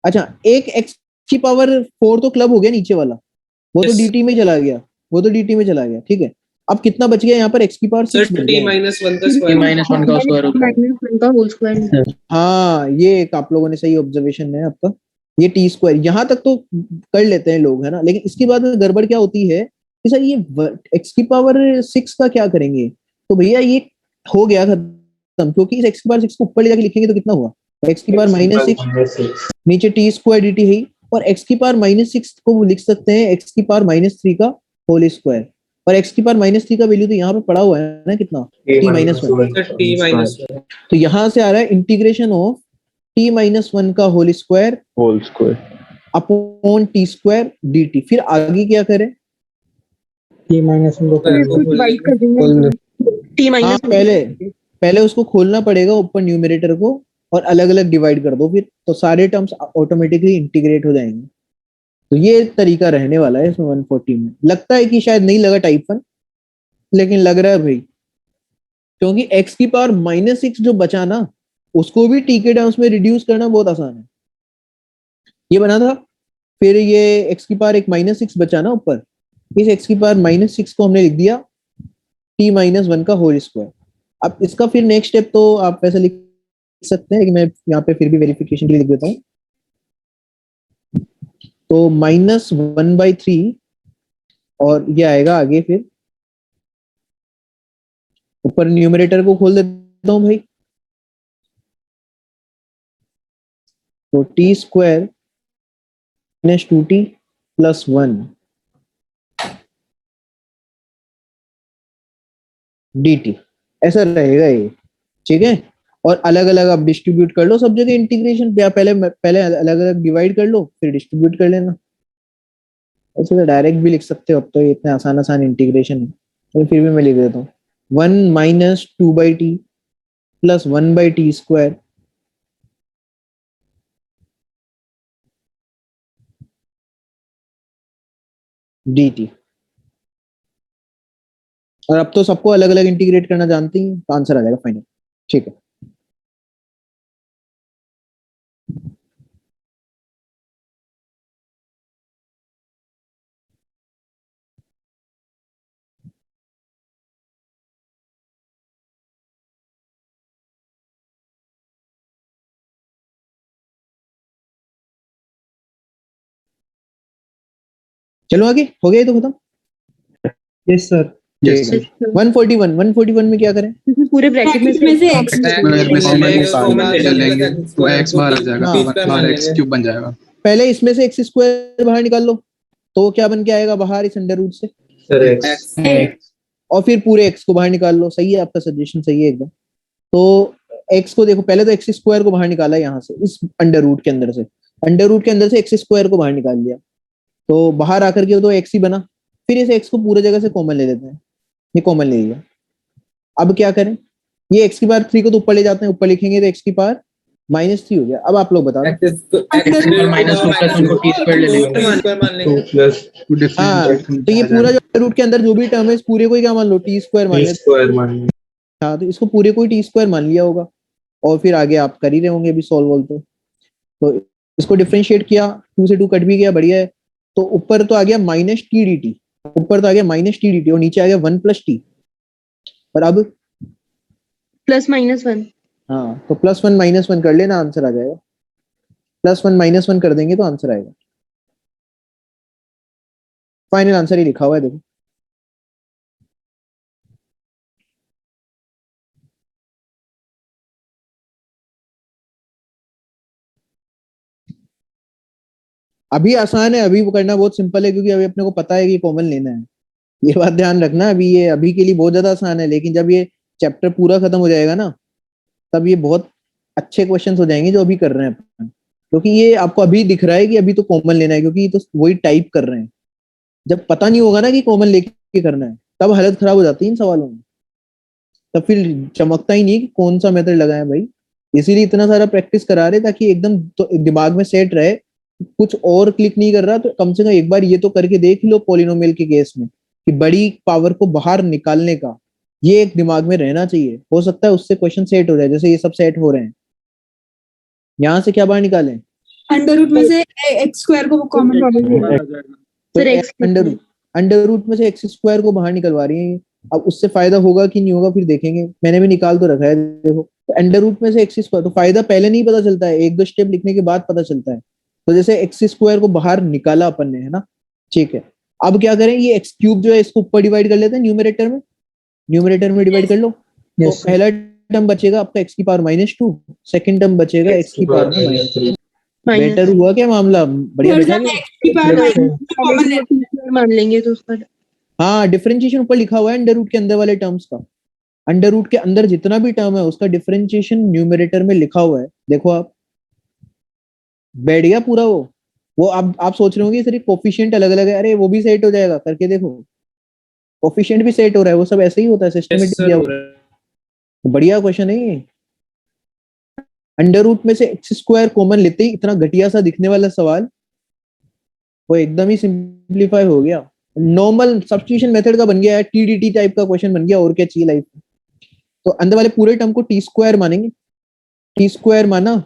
अच्छा एक x की पावर 4 तो क्लब हो गया नीचे वाला, वो तो dt में चला गया, वो तो dt में चला गया, ठीक है। अब कितना बच गया यहाँ पर, x की पावर 6 बच गया, -1 का स्क्वायर -1 का होल स्क्वायर। हाँ ये एक आप लोगों ने सही ऑब्जर्वेशन है आपका, ये टी स्क्वायर यहाँ तक तो कर लेते हैं लोग, है ना। लेकिन इसके बाद में गड़बड़ क्या होती है कि सर ये एक्स की पावर 6 का क्या करेंगे, तो भैया ये हो गया खत्म, क्योंकि इस एक्स की पावर 6 को ऊपर ले जाके लिखेंगे तो कितना हुआ, एक्स की पावर -6 नीचे टी स्क्वायर डी टी है, और एक्स की पावर -6 को लिख सकते हैं एक्स की पावर -3 का होल स्क्वायर, और एक्स की पावर -3 का वैल्यू तो यहाँ पे पड़ा हुआ है ना, कितना t-1, तो यहाँ से आ रहा है इंटीग्रेशन ऑफ t-1 का whole square upon t square d t. फिर आगे क्या करें, डिवाइड कर देंगे t हाँ पहले उसको खोलना पड़ेगा ऊपर न्यूमरेटर को और अलग अलग डिवाइड कर दो, फिर तो सारे टर्म्स ऑटोमेटिकली इंटीग्रेट हो जाएंगे। तो ये तरीका रहने वाला है इसमें 140 में। लगता है कि शायद नहीं लगा टाइप 1, लेकिन लग रहा है भाई, क्योंकि x की पावर -6 जो बचा ना उसको भी t के टर्म्स में रिड्यूस करना बहुत आसान है। ये बना था, फिर ये x की पावर एक -6 बचा ना ऊपर, इस x की पावर -6 को हमने लिख दिया t-1 का होल स्क्वायर। अब इसका फिर नेक्स्ट स्टेप तो आप वैसे लिख सकते हैं कि मैं यहाँ पे फिर भी वेरिफिकेशन के लिए लिख देता हूँ। तो -1/3 और ये आएगा आगे, फिर ऊपर न्यूमरेटर को खोल देता हूँ भाई, तो टी स्क्वायर -2t + 1 dt ऐसा रहेगा ये, ठीक है। और अलग अलग आप डिस्ट्रीब्यूट कर लो सब जगह इंटीग्रेशन, या पहले अलग अलग डिवाइड कर लो फिर डिस्ट्रीब्यूट कर लेना। ऐसे तो डायरेक्ट भी लिख सकते हो, अब तो ये इतना आसान इंटीग्रेशन है, तो फिर भी मैं लिख देता हूँ 1 - 2/t + 1/t स्क्वायर dt। और अब तो सबको अलग अलग इंटीग्रेट करना जानते हैं, तो आंसर आ जाएगा फाइनल, ठीक है। चलो आगे, हो गया ये तो खत्म। Yes sir. 141 में क्या करें, पूरे ब्रैकेट में से x लेंगे तो x बाहर आ जाएगा, बाहर x क्यूब बन जाएगा। पहले इसमें से x स्क्वायर बाहर निकाल लो, तो क्या बन के आएगा बाहर इस अंडर रूट से, और फिर पूरे x को बाहर निकाल लो। सही है, आपका सजेशन सही है एकदम। तो x को देखो, पहले तो x स्क्वायर को बाहर निकाला यहाँ से, इस अंडर रूट के अंदर से x स्क्वायर को बाहर निकाल लिया, तो बाहर आकर के तो x ही बना। फिर इस x को पूरे जगह से कॉमन ले लेते हैं, ये कॉमन ले लिया। अब क्या करें, ये x की पावर 3 को तो ऊपर ले जाते हैं, ऊपर लिखेंगे तो x की पावर -3 हो गया। अब आप लोग बताओ, -2 + 1 को t स्क्वायर ले लेंगे। हाँ, तो ये पूरा जो रूट के अंदर जो भी टर्म है इस पूरे को ही क्या मान लो, t स्क्वायर मान लो। हाँ, तो इसको पूरे को ही t स्क्वायर मान लिया होगा, और फिर आगे आप कर ही रहे होंगे अभी सॉल्व तो इसको डिफरेंशिएट किया, 2 से 2 कट भी गया, बढ़िया है। तो ऊपर तो आ गया -t dt, ऊपर तो आ गया -t dt, और नीचे आ गया 1 + t, और अब +-1 हाँ, तो +1 - 1 कर लेना, आंसर आ जाएगा। +1 - 1 कर देंगे तो आंसर आएगा। फाइनल आंसर ही लिखा हुआ है देखो। अभी आसान है, अभी वो करना बहुत सिंपल है, क्योंकि अभी अपने को पता है कि कॉमन लेना है। ये बात ध्यान रखना, अभी ये अभी के लिए बहुत ज्यादा आसान है, लेकिन जब ये चैप्टर पूरा खत्म हो जाएगा ना, तब ये बहुत अच्छे क्वेश्चंस हो जाएंगे जो अभी कर रहे हैं अपन। क्योंकि ये आपको अभी दिख रहा है कि अभी तो कॉमन लेना है, क्योंकि ये तो वही टाइप कर रहे हैं। जब पता नहीं होगा ना कि कॉमन लेके करना है, तब हालत खराब हो जाती है इन सवालों में, तब फिर चमकता ही नहीं कि कौन सा मेथड लगाए भाई। इसीलिए इतना सारा प्रैक्टिस करा रहे, ताकि एकदम तो दिमाग में सेट रहे। कुछ और क्लिक नहीं कर रहा तो कम से कम एक बार ये तो करके देख लो पॉलिनोमियल के केस में, कि बड़ी पावर को बाहर निकालने का ये एक दिमाग में रहना चाहिए। हो सकता है उससे क्वेश्चन सेट हो जाए, जैसे ये सब सेट हो रहे हैं। यहाँ से क्या बाहर निकालें, अंडर रूट में से x स्क्वायर को कॉमन अंडर रूट में से x स्क्वायर को बाहर निकलवा रही है। अब उससे फायदा होगा कि नहीं होगा फिर देखेंगे, मैंने भी निकाल तो रखा है देखो। तो अंडर रूट में से x स्क्वायर, तो फायदा पहले नहीं पता चलता है, 1-2 स्टेप लिखने के बाद पता चलता है। तो जैसे एक्स स्क्वायर को बाहर निकाला अपन ने, है ना, ठीक है। अब क्या करें, ये एक्स क्यूब जो है इसको ऊपर डिवाइड कर लेते हैं न्यूमरेटर में, न्यूमरेटर में डिवाइड कर लो। तो पहला टर्म बचेगा आपका एक्स की पावर -2, सेकंड टर्म बचेगा एक्स की पावर -3। बेटर हुआ क्या मामला, बढ़िया बैठा गया। एक्स की पावर मान लेंगे तो उसका हाँ, डिफरेंशिएशन ऊपर लिखा हुआ है अंडर रूट के अंदर वाले टर्म्स का, अंडर रूट के अंदर जितना भी टर्म है उसका डिफरेंशिएशन न्यूमरेटर में लिखा हुआ है। देखो आप, बैठ गया पूरा वो आप सोच रहे होंगे सिर्फ कोफिशिएंट अलग अलग है, अरे वो भी सेट हो जाएगा, करके देखो, कोफिशिएंट भी सेट हो रहा है, वो सब ऐसे ही होता है, सिस्टमेटिक दिया हुआ है। बढ़िया क्वेश्चन है ये। अंडर रूट में से एक्स स्क्वायर कॉमन लेते ही इतना घटिया सा दिखने वाला सवाल वो एकदम ही सिंप्लीफाई हो गया, नॉर्मल सब्स्टिट्यूशन मेथड का बन गया है, टीडीटी टाइप का क्वेश्चन बन गया, और क्या चाहिए लाइफ में। तो अंदर वाले पूरे टर्म को टी स्क्वायर मानेंगे, टी स्क्वायर माना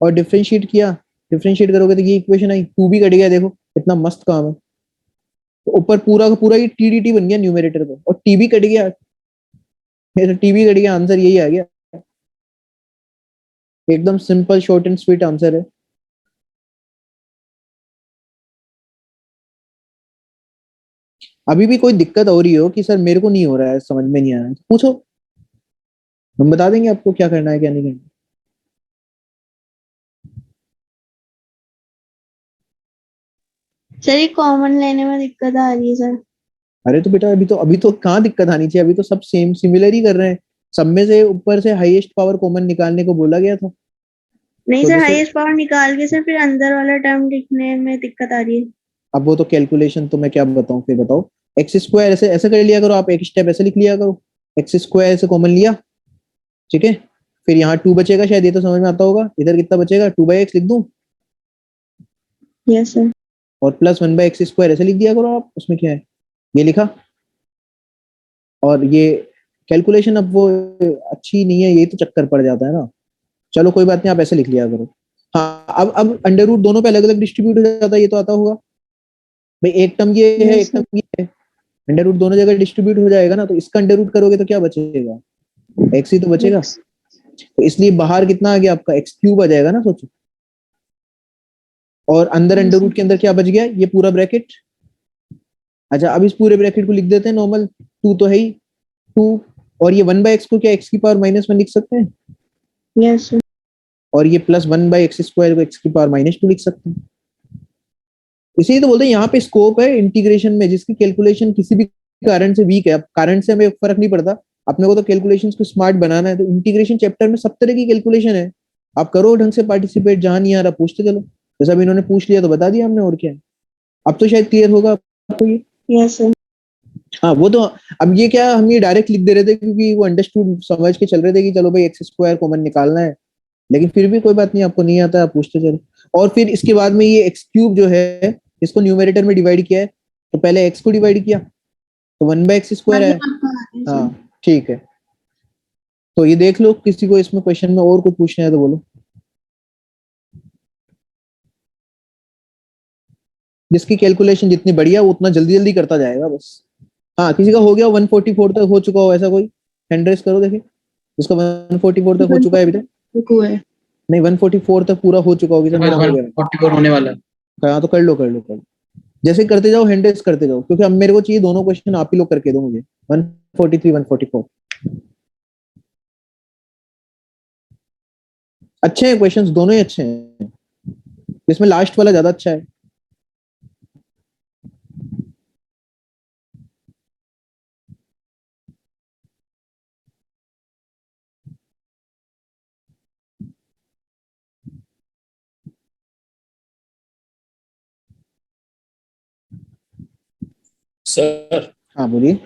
और डिफरेंशिएट किया, डिफरेंशिएट करोगे तो ये इक्वेशन आई, 2 भी कट गया, देखो कितना मस्त काम है। तो ऊपर पूरा का पूरा ही टीडीटी बन गया न्यूमरेटर पे, और टी भी कट गया, मेरा टी भी कट गया, आंसर यही आ गया। एकदम simple short and sweet answer है। अभी भी कोई दिक्कत हो रही हो कि सर मेरे को नहीं हो रहा है, समझ में नहीं आ रहा है, तो पूछो, हम बता देंगे आपको क्या करना है क्या नहीं करना। सर ये कॉमन लेने में दिक्कत आ रही है सर। अरे तो बेटा अभी तो कहाँ दिक्कत आनी चाहिए, अभी तो सब सेम सिमिलर ही कर रहे हैं, सब में से ऊपर से हाईएस्ट पावर कॉमन निकालने को बोला गया था। नहीं तो सर, जैसे हाईएस्ट पावर निकाल के सर फिर अंदर वाला टर्म लिखने में दिक्कत आ रही है। अब वो तो कैलकुलेशन तो मैं क्या बताऊं, फिर बताओ। एक्स स्क्वायर ऐसे ऐसे कर लिया करो आप, एक स्टेप ऐसे लिख लिया करो, एक्स स्क्वायर से कॉमन लिया, ठीक है, फिर यहाँ 2 बचेगा, शायद ये तो समझ में आता होगा, इधर कितना बचेगा, 2/x लिख दूं, यस सर। और प्लस 1/x स्क्वायर ऐसे लिख दिया करो आप, उसमें क्या है, ये लिखा। और ये कैलकुलेशन अब वो अच्छी नहीं है, ये तो चक्कर पड़ जाता है ना, चलो कोई बात नहीं, आप ऐसे लिख लिया करो। हाँ, अब अंडर रूट दोनों पे अलग अलग डिस्ट्रीब्यूट हो जाता है, ये तो आता होगा भाई, एक टर्म ये है, एक टर्म ये है, अंडर रूट दोनों जगह डिस्ट्रीब्यूट हो जाएगा ना, तो इसका अंडर रूट करोगे तो क्या बचेगा, एक्स ही तो बचेगा। तो इसलिए बाहर कितना आ गया आपका, एक्स क्यूब आ जाएगा ना, सोचो। और अंदर अंडर रूट के अंदर क्या बच गया, ये पूरा ब्रैकेट। अच्छा, अब इस पूरे ब्रैकेट को लिख देते हैं नॉर्मल, 2 तो है ही, 2, और ये 1/x को क्या एक्स की पावर -1 लिख सकते हैं, यस सर। और ये प्लस 1/x स्क्वायर को एक्स की पावर -2 लिख सकते हैं। इसीलिए तो बोलते हैं यहाँ पे स्कोप है इंटीग्रेशन में, जिसकी कैलकुलेशन किसी भी कारण से वीक है। अब कारण से हमें फर्क नहीं पड़ता, अपने को तो कैलकुलेशन को स्मार्ट बनाना है, तो इंटीग्रेशन चैप्टर में सब तरह की कैलकुलेशन है, आप करो ढंग से पार्टिसिपेट, जहां नहीं आ रहा पूछते चलो, जैसा अब इन्होंने पूछ लिया तो बता दिया हमने, और क्या है। अब तो शायद क्लियर होगा आपको ये। Yes sir. हाँ वो तो, अब ये क्या हम ये डायरेक्ट लिख दे रहे थे क्योंकि वो अंडरस्टूड समझ के चल रहे थे कि चलो भाई एक्स स्क्वायर कॉमन निकालना है, लेकिन फिर भी कोई बात नहीं, आपको नहीं आता आप पूछते चलो। और फिर इसके बाद में ये एक्स क्यूब जो है, इसको न्यूमरेटर में डिवाइड किया है, तो पहले एक्स को डिवाइड किया तो 1/x स्क्वायर है। हाँ ठीक है, तो ये देख लो, किसी को इसमें क्वेश्चन में और कुछ पूछना है तो बोलो, जिसकी कैलकुलेशन जितनी बढ़िया वो उतना जल्दी जल्दी करता जाएगा बस। हाँ, किसी का हो गया 144 तक हो चुका हो ऐसा कोई, हैंड रेस करो देखे, जिसका 144 तक हो चुका है अभी तक, नहीं 144 तक पूरा हो चुका होगी, 144 होने वाला है। हाँ तो कर लो कर लो कर लो, जैसे ही करते जाओ हैंड रेस करते जाओ, क्योंकि अब मेरे को चाहिए दोनों क्वेश्चन आप ही लोग करके दो मुझे, 143 144 अच्छे हैं क्वेश्चंस, दोनों ही अच्छे हैं, इसमें लास्ट वाला ज्यादा अच्छा है। सर। हाँ बोलिए।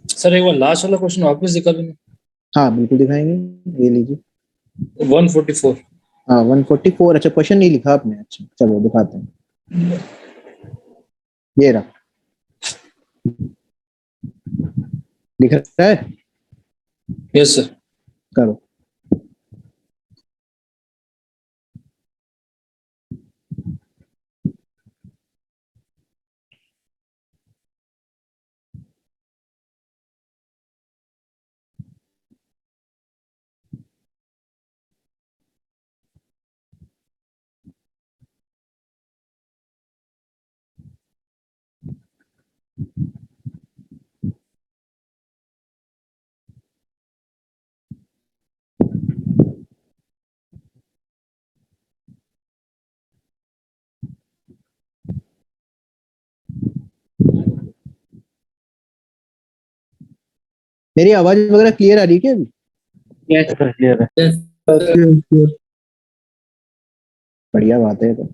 सर एक बार लास्ट वाला क्वेश्चन वापस दिखा देना। हाँ बिल्कुल दिखाएंगे, ये लीजिए 144। हाँ 144, अच्छा क्वेश्चन नहीं लिखा आपने, अच्छा चलो दिखाते हैं, ये रहा, दिख रहा है, यस सर। करो। मेरी आवाज वगैरह क्लियर आ रही है क्या अभी? यस सर क्लियर है। बढ़िया बात है। तो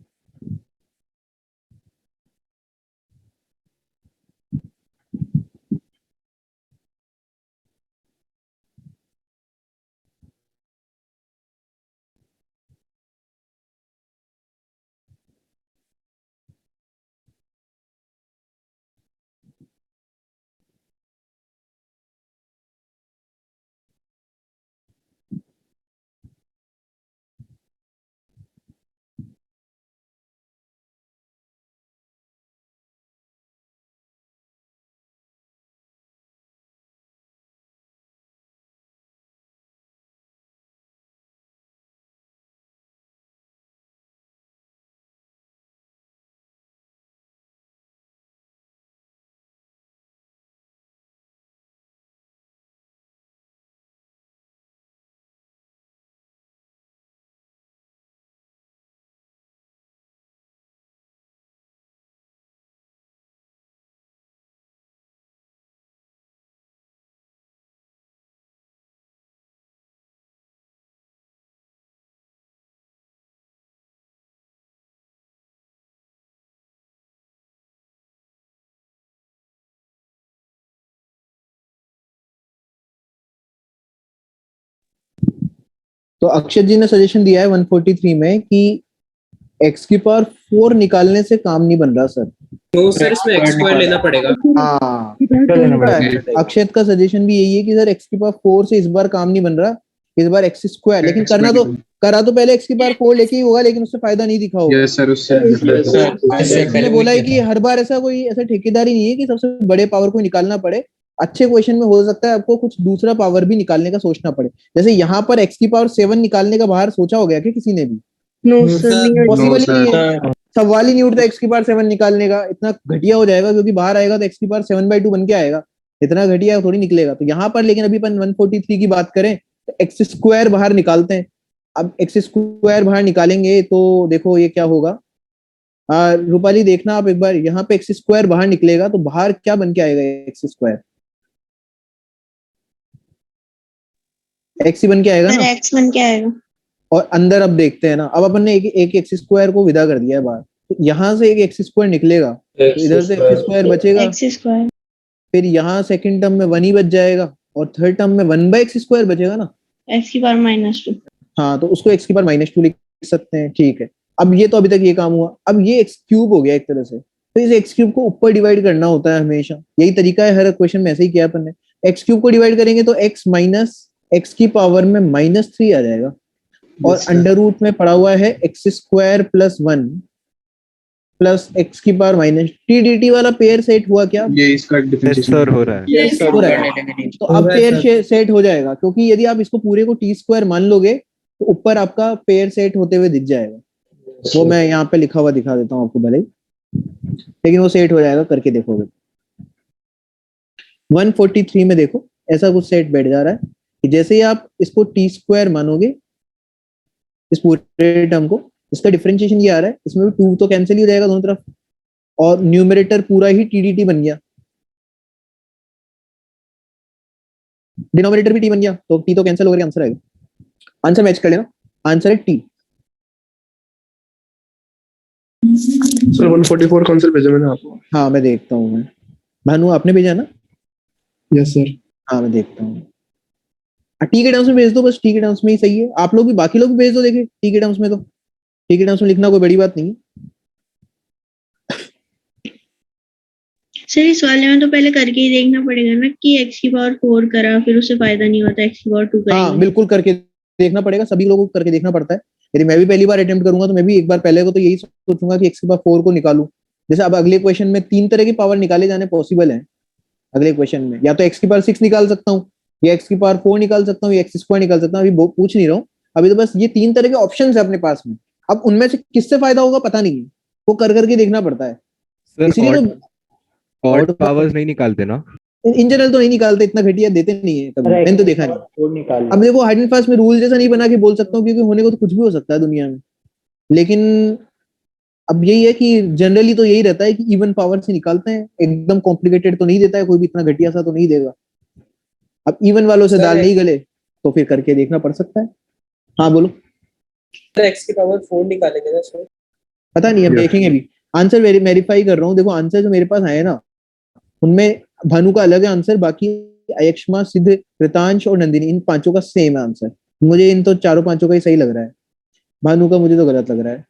तो अक्षत जी ने सजेशन दिया है 143 में कि x की पावर 4 निकालने से काम नहीं बन रहा सर। तो सर इसमें एक्स स्क्वायर लेना पड़ेगा। हाँ, अक्षत का सजेशन भी यही है कि सर x की पावर 4 से इस बार काम नहीं बन रहा, इस बार x स्क्वायर। लेकिन करा तो पहले x की पावर 4 लेके ही होगा, लेकिन उससे फायदा नहीं दिखा होगा। यस सर, उससे मैंने बोला है कि हर बार ऐसा कोई ऐसा ठेकेदारी नहीं है कि सबसे बड़े पावर को निकालना पड़े। अच्छे क्वेश्चन में हो सकता है आपको कुछ दूसरा पावर भी निकालने का सोचना पड़े। जैसे यहाँ पर x की पावर 7 निकालने का बाहर सोचा हो गया कि किसी ने भी? नो सर, पॉसिबल ही नहीं है, सवाल ही नहीं उठता x की पावर 7 निकालने का। इतना घटिया हो जाएगा, क्योंकि बाहर आएगा तो x की पावर 7/2 बन के आएगा, इतना घटिया थोड़ी निकलेगा। तो यहाँ पर लेकिन अभी अपन 143 की बात करें तो एक्स स्क्वायर बाहर निकालते हैं। अब एक्स स्क्वायर बाहर निकालेंगे तो देखो ये क्या होगा। रूपाली देखना आप एक बार, यहाँ पे एक्स स्क्वायर बाहर निकलेगा तो बाहर क्या बन के आएगा? एक्स स्क्वायर एक्स ही बन के आएगा ना, एक्स बन के आएगा। और अंदर अब देखते हैं ना, अब अपन ने एक एक्स स्क्वायर को विदा कर दिया है बाहर, तो यहाँ से एक एक्स स्क्वायर निकलेगा तो इधर से एक्स स्क्वायर बचेगा, एक्स स्क्वायर, फिर यहाँ सेकंड टर्म में 1 ही बच जाएगा, और थर्ड टर्म में 1/x स्क्वायर बचेगा ना, एक्स की पावर -2। हाँ, तो उसको x की पावर -2 लिख सकते हैं। ठीक है, अब ये तो अभी तक ये काम हुआ। अब ये x क्यूब हो गया एक तरह से, तो इस x क्यूब को ऊपर डिवाइड करना होता है हमेशा, यही तरीका है हर क्वेश्चन में, ऐसे ही किया अपन ने। x क्यूब को डिवाइड करेंगे तो x माइनस x की पावर में -3 आ जाएगा, और अंडर रूट में पड़ा हुआ है x square plus 1 plus x की पावर -t dt वाला पेयर सेट हुआ क्या? ये इसका सर हो रहा है। हो रहा है। तो अब पेयर सेट हो जाएगा, क्योंकि यदि आप इसको पूरे को t स्क्वायर मान लोगे तो ऊपर आपका पेयर सेट होते हुए दिख जाएगा। वो मैं यहाँ पे लिखा हुआ दिखा देता हूँ आपको भले ही, लेकिन वो सेट हो जाएगा, करके देखोगे। 143 में देखो ऐसा कुछ सेट बैठ जा रहा है कि जैसे ही आप इसको टी स्क्वायर मानोगे, इस पूरे टर्म को, इसका डिफरेंशिएशन ये आ रहा है, इसमें भी 2 तो कैंसिल ही हो जाएगा दोनों तरफ, और न्यूमरेटर पूरा ही टीडीटी बन गया, डिनोमिनेटर भी टी बन गया, तो टी तो कैंसिल हो गया, आंसर आएगा। आंसर मैच कर लेना, आंसर है टी। सर 144 कौन सा भेजा मैंने आपको? हाँ मैं देखता हूँ, मैं भानु आपने भेजा ना? Yes sir. हाँ मैं देखता हूँ, टी के टर्म्स में भेज दो, बस टी के टर्म्स में ही सही है। आप लोग भी, बाकी लोग भी भेज दो, देखिए टी के टर्म्स में, तो टी के टर्म्स में लिखना कोई बड़ी बात नहीं है। सर इस वाले में तो पहले करके ही देखना पड़ेगा ना कि x की पावर 4 करा, फिर उससे फायदा नहीं होता, x की पावर 2 करेंगे। हाँ बिल्कुल करके देखना पड़ेगा, सभी लोगों को करके देखना पड़ता है। यदि मैं भी पहली बार अटेम्प्ट करूंगा तो मैं भी एक बार पहले को तो यही सोचूंगा कि x की पावर 4 को निकालूं। जैसे अब अगले क्वेश्चन में 3 तरह की पावर निकाले जाने पॉसिबल है अगले क्वेश्चन में, या तो x की पावर 6 निकाल सकता हूँ, या x की पावर 4 निकाल सकता हूँ, या x स्क्वायर निकाल सकता हूँ। अभी पूछ नहीं रहा हूँ, अभी तो बस ये 3 तरह के ऑप्शन है अपने पास में। अब उनमें से किससे फायदा होगा पता नहीं है, वो कर करके देखना पड़ता है। इसीलिए तो ऑड पावर्स नहीं निकालते ना, इन जनरल तो नहीं निकालते, इतना घटिया देते नहीं है कभी, मैंने तो देखा नहीं। अब देखो हार्ड एंड फास्ट में रूल जैसा नहीं बना के बोल सकता हूँ, क्योंकि होने को तो कुछ भी हो सकता है दुनिया में, लेकिन अब यही है कि जनरली तो यही रहता है कि इवन पावर से निकालते हैं, एकदम कॉम्प्लिकेटेड तो नहीं देता है कोई भी, इतना घटिया सा तो नहीं देगा। अब इवन वालों से सर, दाल नहीं गले तो फिर करके देखना पड़ सकता है। हाँ बोलो। x की पावर 4 निकालेंगे ना सर? पता नहीं, अब देखेंगे अभी। आंसर वेरीफाई कर रहा हूँ। देखो आंसर जो मेरे पास आए ना, उनमें भानु का अलग है आंसर, बाकी अयक्षमा, सिद्ध, कृतांश और नंदिनी, इन पांचों का सेम है आंसर। मुझे इन तो चारों पांचों का ही सही लग रहा है, भानु का मुझे तो गलत लग रहा है।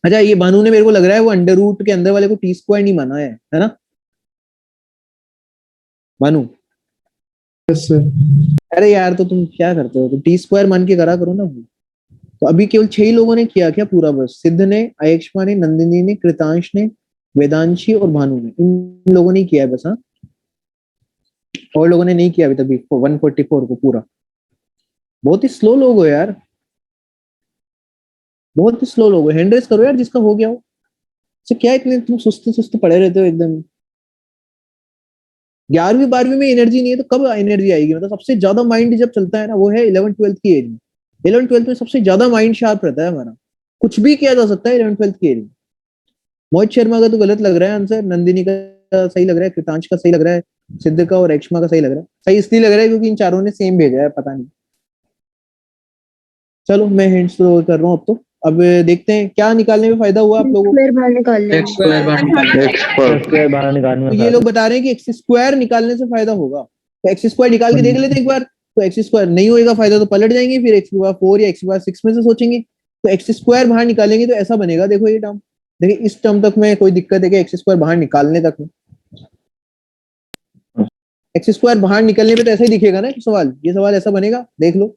अच्छा, ये भानु ने मेरे को लग रहा है वो अंडर रूट के अंदर वाले को टी स्क्वायर नहीं माना है ना भानु? Yes sir. अरे यार, तो तुम क्या करते हो, तुम टी स्क्वायर मान के करा करो ना वो। तो अभी केवल 6 लोगों ने किया क्या पूरा? बस सिद्ध ने, अयक्षमा ने, नंदिनी ने, कृतांश ने, वेदांशी और भानु ने, इन लोगों ने किया है बस। हाँ, और लोगों ने नहीं किया अभी तक 144 को पूरा। बहुत ही स्लो लोग हो यार, बहुत ही स्लो लोग हो। हैंड रेस करो यार जिसका हो गया हो। तो क्या इतने तुम सुस्त सुस्त पड़े रहते हो एकदम? 11वीं 12वीं में एनर्जी नहीं है तो कब एनर्जी आएगी? मतलब सबसे ज्यादा माइंड जब चलता है ना वो है 11th 12th की एज में। 11th 12th में सबसे ज्यादा माइंड शार्प रहता है हमारा, कुछ भी किया जा सकता है 11th 12th की एज में। मोहित शर्मा का तो गलत लग रहा है आंसर, नंदिनी का सही लग रहा है, कृतांश का सही लग रहा है, सिद्ध का और अयक्षमा का सही लग रहा है। सही इसलिए लग रहा है क्योंकि इन चारों ने सेम भेजा है, पता नहीं। चलो मैं हिंट्स तो कर रहा हूँ अब तो। अब देखते हैं क्या निकालने में फायदा हुआ आप लोगों को। स्क्वायर बाहर निकाल लेंगे। एक्स स्क्वायर बाहर निकालेंगे। स्क्वायर बाहर निकालने तो में ये लोग बता रहे हैं कि एक्स स्क्वायर निकालने से फायदा होगा, तो एक्स स्क्वायर निकाल के देख लेते हैं एक बार। तो एक्स स्क्वायर नहीं होएगा फायदा तो पलट जाएंगे, फिर एक्स की पावर 4 या एक्स की पावर 6 में से सोचेंगे। तो एक्स स्क्वायर बाहर निकालेंगे तो ऐसा बनेगा, देखो ये टर्म। देखिए इस टर्म तक में कोई दिक्कत है कि एक्स स्क्वायर बाहर निकालने तक में? एक्स स्क्वायर बाहर निकलने पे तो ऐसा ही दिखेगा ना सवाल, ये सवाल ऐसा बनेगा, देख लो।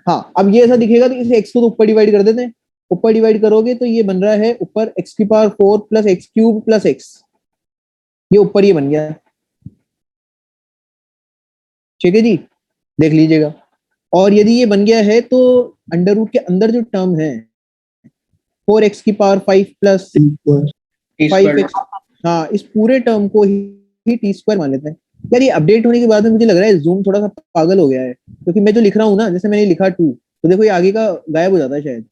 हाँ, अब ये ऐसा दिखेगा तो इसे एक्स को तो ऊपर डिवाइड कर देते हैं। ऊपर डिवाइड करोगे तो ये बन रहा है ऊपर एक्स की power 4 plus x cube plus x, ये ऊपर ये बन गया। ठीक है जी, देख लीजिएगा। और यदि ये बन गया है तो अंडर रूट के अंदर जो टर्म है 4x की पावर 5 प्लस 5x, हाँ इस पूरे टर्म को ही टी स्क्वायर मान लेते हैं। यार ये अपडेट होने के बाद में मुझे लग रहा है जूम थोड़ा सा पागल हो गया है, क्योंकि मैं जो लिख रहा हूँ ना, जैसे मैंने लिखा 2 तो देखो ये आगे का गायब हो जाता है शायद,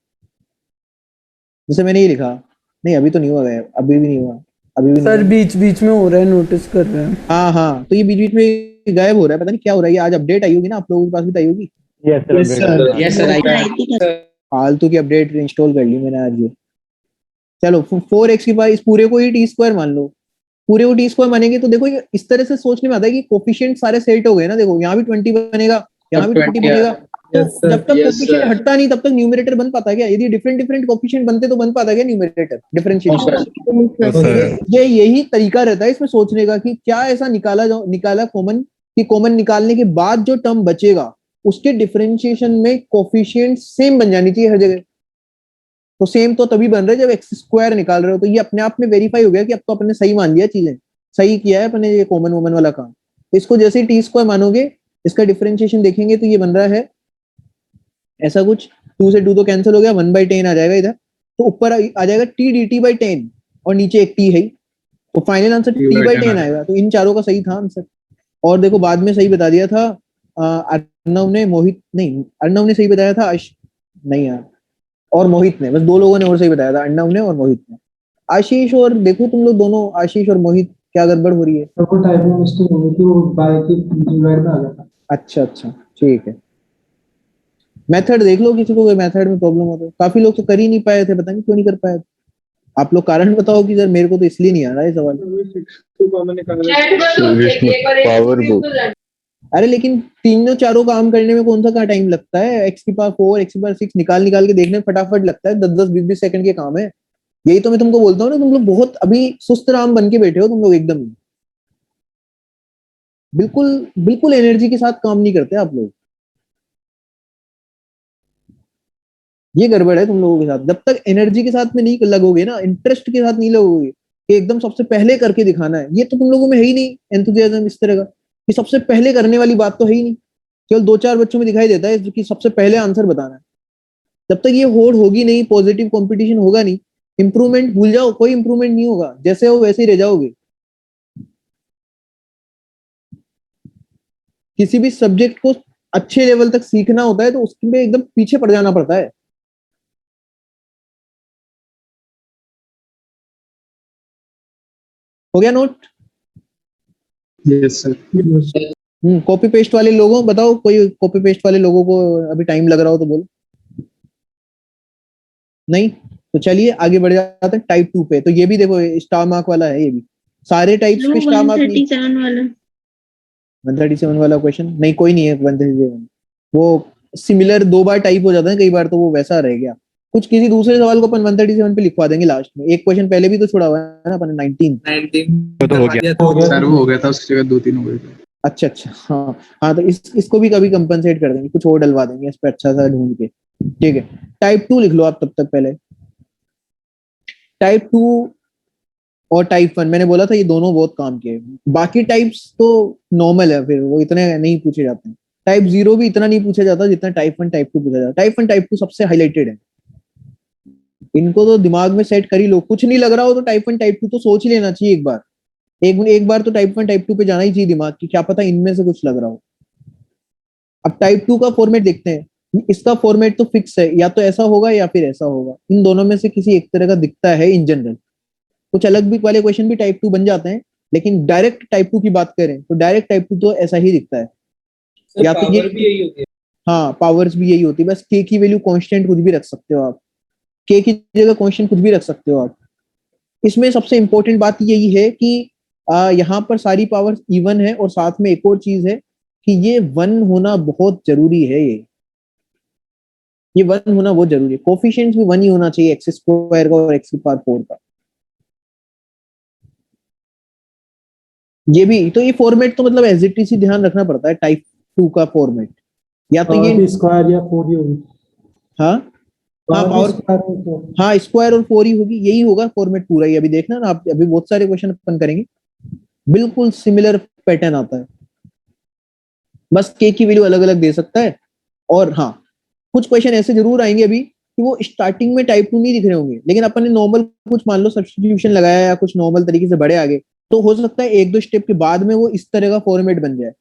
जैसे मैंने ये लिखा। नहीं अभी तो नहीं हुआ गायब, अभी भी नहीं हुआ, अभी भी सर नहीं बीच बीच में हो रहा है, नोटिस कर रहे हैं। हुआ। हाँ हाँ, तो ये बीच बीच में गायब हो रहा है, पता नहीं क्या हो रहा है। ये आज अपडेट आई होगी ना आप लोगों के पास भी तो आई होगी। Yes sir. फालतू की अपडेट इंस्टॉल कर ली मैंने आज ये। चलो 4x की पावर इस पूरे को ही टी स्क्वायर मान लो। पूरे को टी स्क्वायर मानेंगे तो देखो ये इस तरह से सोचने में आता है कि कोफिशिएंट सारे सेट हो गए ना। देखो यहाँ भी 20 बनेगा, यहाँ भी 20 बनेगा। तो जब तक कोफिशिएंट हटता नहीं तब तक न्यूमरेटर बन पाता है क्या? यदि डिफरेंट डिफरेंट कोफिशिएंट बनते तो बन पाता है क्या न्यूमरेटर डिफरेंशिएशन? ये यही तरीका रहता है इसमें सोचने का कि क्या ऐसा निकाला कॉमन, कि कॉमन निकालने के बाद जो टर्म बचेगा उसके डिफरेंशिएशन में कोफिशिएंट सेम बन जानी चाहिए हर जगह। तो सेम तो तभी बन रहा है जब एक्स स्क्वायर निकाल रहे हो। तो ये अपने आप में वेरीफाई हो गया कि अब तो अपने सही मान लिया, चीजें सही किया है अपने, ये कॉमन वोमन वाला काम। तो इसको जैसे ही टी स्क्वायर मानोगे, इसका डिफरेंशिएशन देखेंगे तो ये बन रहा है ऐसा कुछ। 2 से 2 तो कैंसिल हो गया, 1/10 आ जाएगा इधर। तो ऊपर आ जाएगा टी डी टी बाई 10 और नीचे एक टी है, तो फाइनल आंसर t/10 आएगा। तो इन चारों का सही था आंसर। और देखो बाद में सही बता दिया था अर्णव ने, मोहित नहीं, अर्णव ने सही बताया था, नहीं यार, और मोहित ने, बस 2 लोगों ने और सही बताया था, अर्णव ने और मोहित ने। आशीष और देखो तुम लोग दोनों, आशीष और मोहित क्या गड़बड़ हो रही है? सबको टाइपिंग मिस्टेक हो गई थी, वो बाय की डिवाइड में आ गया था। अच्छा अच्छा ठीक है। मेथड देख लो, किसी को कोई मेथड में प्रॉब्लम हो तो। काफी लोग तो कर ही नहीं पाए थे, पता नहीं क्यों नहीं कर पाए। आप लोग कारण बताओ कि सर मेरे को तो इसलिए नहीं आ रहा है सवाल। Power book. अरे लेकिन तीनों चारों काम करने में कौन सा कहाँ टाइम लगता है? एक्स की पावर 4 एक्स की पावर 6 निकाल निकाल के देखने में फटाफट लगता है, 10-10 20-20 सेकंड के काम है। यही तो मैं तुमको बोलता हूँ ना, तुम लोग बहुत अभी सुस्त राम बन के बैठे हो तुम लोग एकदम। बिल्कुल बिल्कुल एनर्जी के साथ काम नहीं करते आप लोग। ये गड़बड़ है तुम लोगों के साथ। जब तक एनर्जी के साथ में नहीं लगोगे ना, इंटरेस्ट के साथ नहीं लगोगे कि एकदम सबसे पहले करके दिखाना है, ये तो तुम लोगों में है ही नहीं एंथुसियाज्म इस तरह का कि सबसे पहले करने वाली बात तो है ही नहीं। केवल 2-4 बच्चों में दिखाई देता है कि सबसे पहले आंसर बताना है। जब तक ये होड़ होगी नहीं, पॉजिटिव कंपटीशन होगा नहीं, इंप्रूवमेंट भूल जाओ, कोई इंप्रूवमेंट नहीं होगा, जैसे हो वैसे ही रह जाओगे। किसी भी सब्जेक्ट को अच्छे लेवल तक सीखना होता है तो उसमें एकदम पीछे पड़ जाना पड़ता है। हो गया note? Yes sir. Copy paste वाले लोगों बताओ, कोई कॉपी पेस्ट वाले लोगों को अभी टाइम लग रहा हो तो बोलो। नहीं तो चलिए आगे बढ़ जाते हैं टाइप 2 पे। तो ये भी देखो स्टार मार्क वाला है, ये भी सारे टाइप्स पे स्टार मार्क नहीं। 137 वाला 137 वाला क्वेश्चन नहीं, कोई नहीं है 137, वो सिमिलर 2 बार टाइप हो जाता है कई बार, तो वो वैसा रह गया। कुछ किसी दूसरे सवाल को अपन 137 पे लिखवा देंगे लास्ट में। एक क्वेश्चन पहले भी तो छोड़ा हुआ है ना अपन ने, 19 तो हो गया सर वो हो गया था, उसकी जगह 2-3 हो गए थे। अच्छा अच्छा, हाँ हाँ, तो इसको भी कभी कंपनसेट कर देंगे, कुछ और डलवा देंगे इस पे अच्छा सा ढूंढ के। ठीक है, टाइप 2 लिख लो आप तब तक पहले। टाइप 2 और टाइप 1 मैंने बोला था ये दोनों बहुत काम के। बाकी टाइप्स तो नॉर्मल है, फिर वो इतने नहीं पूछे जाते हैं। टाइप 0 भी इतना नहीं पूछा जाता जितना टाइप 1 टाइप 2 पूछा जाता है। टाइप 1 टाइप 2 सबसे हाईलाइटेड है, इनको तो दिमाग में सेट कर ही लो। कुछ नहीं लग रहा हो तो टाइप 1 टाइप 2 तो सोच ही लेना चाहिए एक बार। एक बार तो टाइप 1 टाइप 2 पे जाना ही चाहिए दिमाग की, क्या पता इनमें से कुछ लग रहा हो। अब टाइप 2 का फॉर्मेट देखते हैं। इसका फॉर्मेट तो फिक्स है, या तो ऐसा होगा या फिर ऐसा होगा, इन दोनों में से किसी एक तरह का दिखता है इन जनरल। कुछ अलग भी वाले क्वेश्चन भी टाइप 2 बन जाते हैं, लेकिन डायरेक्ट टाइप 2 की बात करें तो डायरेक्ट टाइप 2 तो ऐसा ही दिखता है। या तो ये भी यही होती है। हाँ, पावर्स भी यही होती है, बस के की वैल्यू कांस्टेंट कुछ भी रख सकते हो आप, के की जगह कांस्टेंट कुछ भी रख सकते हो आप। इसमें सबसे इंपॉर्टेंट बात यही है कि यहाँ पर सारी पावर्स इवन है, और साथ में एक और चीज है कि ये 1 होना बहुत जरूरी है। ये 1 होना बहुत जरूरी है। कोफिशिएंट्स भी 1 ही होना चाहिए, एक्स स्क्वायर का और एक्स की पावर 4 का। ये भी तो ये फॉर्मेट तो मतलब एज इट इज ही ध्यान रखना पड़ता है टाइप 2 का फॉर्मेट। या तो ये स्क्वायर या 4 ही होगी। हाँ हाँ, पावर हाँ स्क्वायर और 4 ही होगी, यही होगा फॉर्मेट पूरा ही। अभी देखना ना आप, अभी बहुत सारे क्वेश्चन अपन करेंगे, बिल्कुल सिमिलर पैटर्न आता है, बस के की वैल्यू अलग अलग दे सकता है। और हाँ, कुछ क्वेश्चन ऐसे जरूर आएंगे अभी कि वो स्टार्टिंग में टाइप 2 नहीं दिख रहे होंगे, लेकिन अपन ने नॉर्मल कुछ मान लो सब्स्टिट्यूशन लगाया या कुछ नॉर्मल तरीके से बढ़े आगे, तो हो सकता है 1-2 स्टेप के बाद में वो इस तरह का फॉर्मेट बन जाए।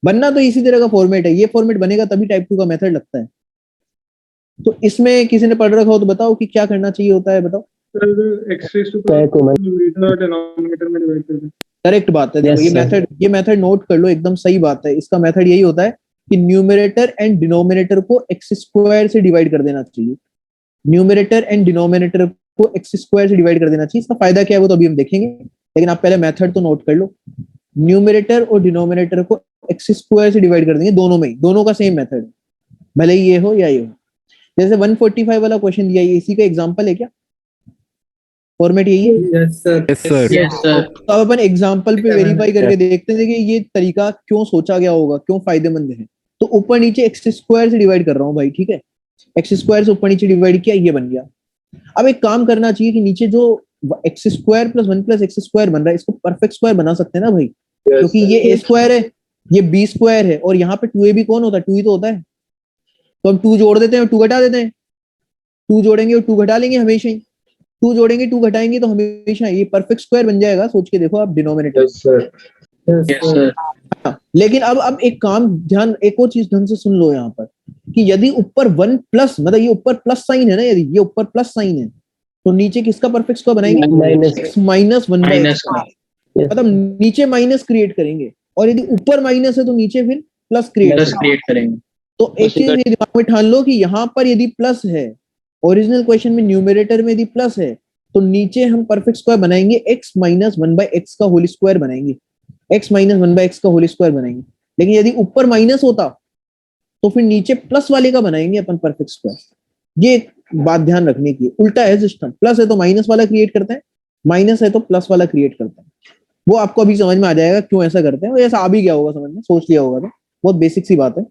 बनना तो इसी तरह का फॉर्मेट है, ये फॉर्मेट बनेगा तभी टाइप 2 का मेथड लगता है। तो इसमें किसी ने पढ़ रखा हो तो बताओ कि क्या करना चाहिए होता है, बताओ। करेक्ट बात है, देखो ये मेथड नोट कर लो, एकदम सही बात है। इसका मेथड यही होता है कि न्यूमरेटर एंड डिनोमिनेटर को एक्स स्क्वायर से डिवाइड कर देना चाहिए। न्यूमरेटर एंड डिनोमिनेटर को एक्स स्क्वायर से डिवाइड कर देना चाहिए। इसका फायदा क्या है वो तो अभी हम देखेंगे, लेकिन आप पहले मेथड तो नोट कर लो। न्यूमरेटर और डिनोमिनेटर को एक्स स्क्वायर से डिवाइड कर देंगे, दोनों में ही, दोनों का सेम मेथड है, भले ही ये हो या ये हो। जैसे 145 वाला क्वेश्चन दिया, ये इसी का एग्जांपल है क्या? फॉर्मेट यही है। Yes sir. तो अब अपन एग्जांपल पे वेरीफाई करके देखते हैं कि ये तरीका क्यों सोचा गया होगा, क्यों फायदेमंद है। तो ऊपर नीचे एक्स स्क्वायर से डिवाइड कर रहा हूँ भाई, ठीक है, एक्स स्क्वायर से ऊपर नीचे डिवाइड किया, ये बन गया। अब एक काम करना चाहिए कि नीचे जो x square plus 1 plus x square बन रहा है, इसको परफेक्ट स्क्वायर बना सकते हैं ना भाई, क्योंकि ये ए स्क्वायर है, ये बी स्क्वायर है, और यहाँ पे 2a भी कौन होता है? 2 ही तो होता है। तो हम 2 जोड़ देते हैं और 2 घटा देते हैं, 2 जोड़ेंगे और 2 घटा लेंगे हमेशा ही, 2 जोड़ेंगे 2 घटाएंगे तो हमेशा ये परफेक्ट स्क्वायर बन जाएगा। सोच के देखो आप डिनोमिनेटर। लेकिन अब एक काम ध्यान, एक और चीज ढंग से सुन लो यहाँ पर, कि यदि ऊपर 1 प्लस, मतलब ये ऊपर प्लस साइन है ना, यदि ये ऊपर प्लस साइन है तो नीचे किसका परफेक्ट स्क्वायर बनाएंगे? x माइनस 1/x का, मतलब नीचे माइनस क्रिएट करेंगे, और यदि ऊपर माइनस है तो नीचे फिर प्लस क्रिएट करेंगे। तो एक चीज दिमाग में ठान लो कि यहाँ पर यदि प्लस है, ओरिजिनल क्वेश्चन में न्यूमरेटर में यदि प्लस है, तो नीचे हम परफेक्ट स्क्वायर बनाएंगे x माइनस 1/x का होल स्क्वायर बनाएंगे, x माइनस 1/x का होल स्क्वायर बनाएंगे। लेकिन यदि ऊपर माइनस होता तो फिर नीचे प्लस वाले का बनाएंगे अपन परफेक्ट स्क्वायर। ये बात ध्यान रखने की, उल्टा है सिस्टम, प्लस है तो माइनस वाला क्रिएट करते हैं, माइनस है तो प्लस वाला क्रिएट करते हैं। वो आपको अभी समझ में आ जाएगा क्यों ऐसा करते हैं, वो ऐसा आ भी गया होगा समझ में, सोच लिया होगा, तो बहुत बेसिक सी बात है।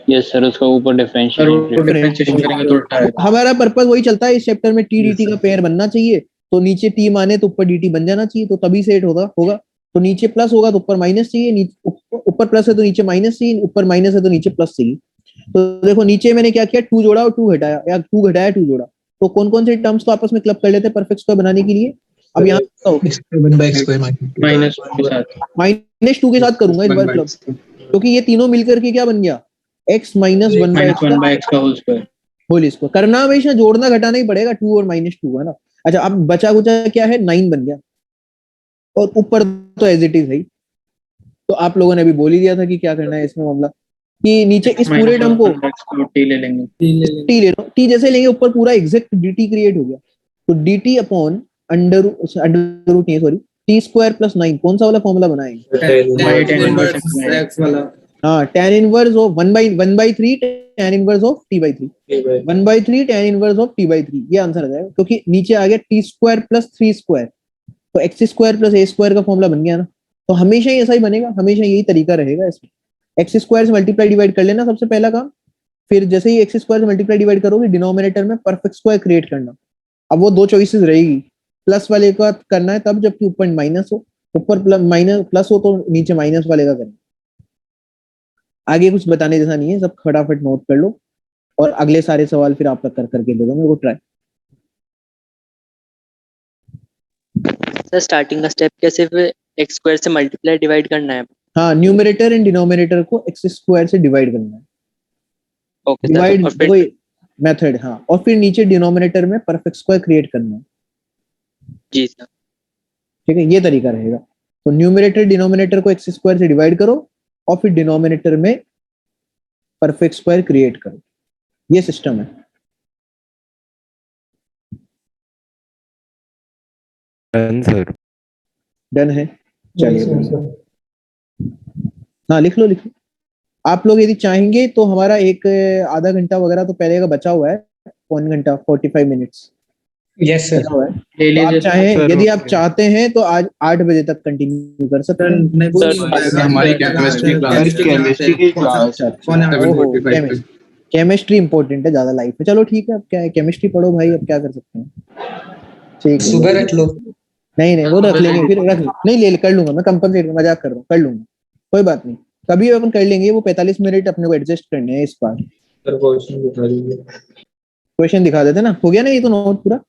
यस सर, उसका ऊपर डिफरेंशिएशन करेंगे तो उल्टा है। हमारा पर्पस वही चलता है इस चैप्टर में, टी dt का पेयर बनना चाहिए, तो नीचे टी माने तो ऊपर dt बन जाना चाहिए, तो तभी सेट होगा। तो नीचे प्लस होगा तो ऊपर माइनस चाहिए, ऊपर प्लस है तो नीचे माइनस चाहिए, ऊपर माइनस है तो नीचे प्लस चाहिए। तो देखो नीचे मैंने क्या किया, 2 जोड़ा और 2 घटाया, या 2 घटाया 2 जोड़ा, तो कौन कौन से टर्म्स को आपस में क्लब कर लेते हैं परफेक्ट स्क्वायर बनाने के लिए? अब यहाँ -2 के साथ करूंगा इस बार क्लब, क्योंकि ये तीनों मिलकर के क्या बन गया, x माइनस 1/x का होल स्क्वायर। करना हमेशा जोड़ना घटाना ही पड़ेगा, 2 और -2 है ना। अच्छा, अब बचा कुचा क्या है, 9 बन गया, और ऊपर तो एज इट इज है। तो आप लोगों ने अभी बोल ही दिया था कि क्या करना है इसमें मामला, कि नीचे इस पूरे टर्म को टी ले लेंगे। टी ले लो, टी जैसे लेंगे ऊपर पूरा एग्जैक्ट dt क्रिएट हो गया, तो dt अपॉन अंडर रूट नहीं सॉरी टी स्क्वायर प्लस 9 कौन सा वाला फॉर्मूला बनाएंगे? हाँ tan inverse of 1/3 tan inverse of t by 3 1/3 tan inverse of t by 3 ये आंसर आ जाएगा, क्योंकि नीचे आ गया t स्क्वायर प्लस 3 स्क्वायर, तो x square plus a square का फॉर्मूला बन गया ना, तो हमेशा ही ऐसा ही बनेगा, हमेशा यही तरीका रहेगा इसमें, x स्क्वायर से मल्टीप्लाई डिवाइड कर लेना सबसे पहला काम, फिर जैसे ही x स्क्वायर से मल्टीप्लाई डिवाइड करोगे डिनोमिनेटर में परफेक्ट स्क्वायर क्रिएट करना। अब वो दो चॉइसेस रहेगी, प्लस वाले का करना है तब जबकि ऊपर माइनस हो, ऊपर प्लस हो तो नीचे माइनस वाले का करना। आगे कुछ बताने जैसा नहीं है, सब फटाफट नोट कर लो और अगले सारे सवाल फिर आप तक करके दे दो मेरे को ट्राई। सर स्टार्टिंग का स्टेप क्या सिर्फ एक्स स्क्वायर से मल्टीप्लाई डिवाइड करना है? हाँ, न्यूमरेटर एंड डिनोमिनेटर को एक्स स्क्वायर से डिवाइड करना है। ओके डिवाइड वही मेथड, हाँ, और फिर नीचे डिनोमिनेटर में परफेक्ट स्क्वायर क्रिएट करना है। जी सर। ठीक है, ये तरीका रहेगा। तो न्यूमरेटर डिनोमिनेटर को एक्स स्क्वायर से डिवाइड करो और फिर डिनोमिनेटर में परफेक्ट स्क्वायर क्रिएट करो, ये सिस्टम है। Done sir. डन है, चलिए हाँ लिख लो लिख लो। आप लोग यदि चाहेंगे तो हमारा एक आधा घंटा वगैरह तो पहले का बचा हुआ है, 1 घंटा 45 मिनट्स यस सर। तो आप चाहें यदि आप चाहते हैं तो आज 8 बजे तक कंटिन्यू कर सकते हैं। हमारी केमिस्ट्री इंपॉर्टेंट है ज्यादा लाइफ में। चलो ठीक है, अब क्या है, केमिस्ट्री पढ़ो भाई, अब क्या कर सकते हैं। ठीक है, सुबह रख लो। नहीं वो रख लेंगे, फिर रख नहीं ले कर लूंगा मैं, कंपनसेट मजाक कर रहा हूँ, कर लूंगा कोई बात नहीं, कभी अपन कर लेंगे। वो 45 मिनट अपने को एडजस्ट करने हैं इस बार। क्वेश्चन दिखा देते ना, हो गया ना ये तो नोट पूरा।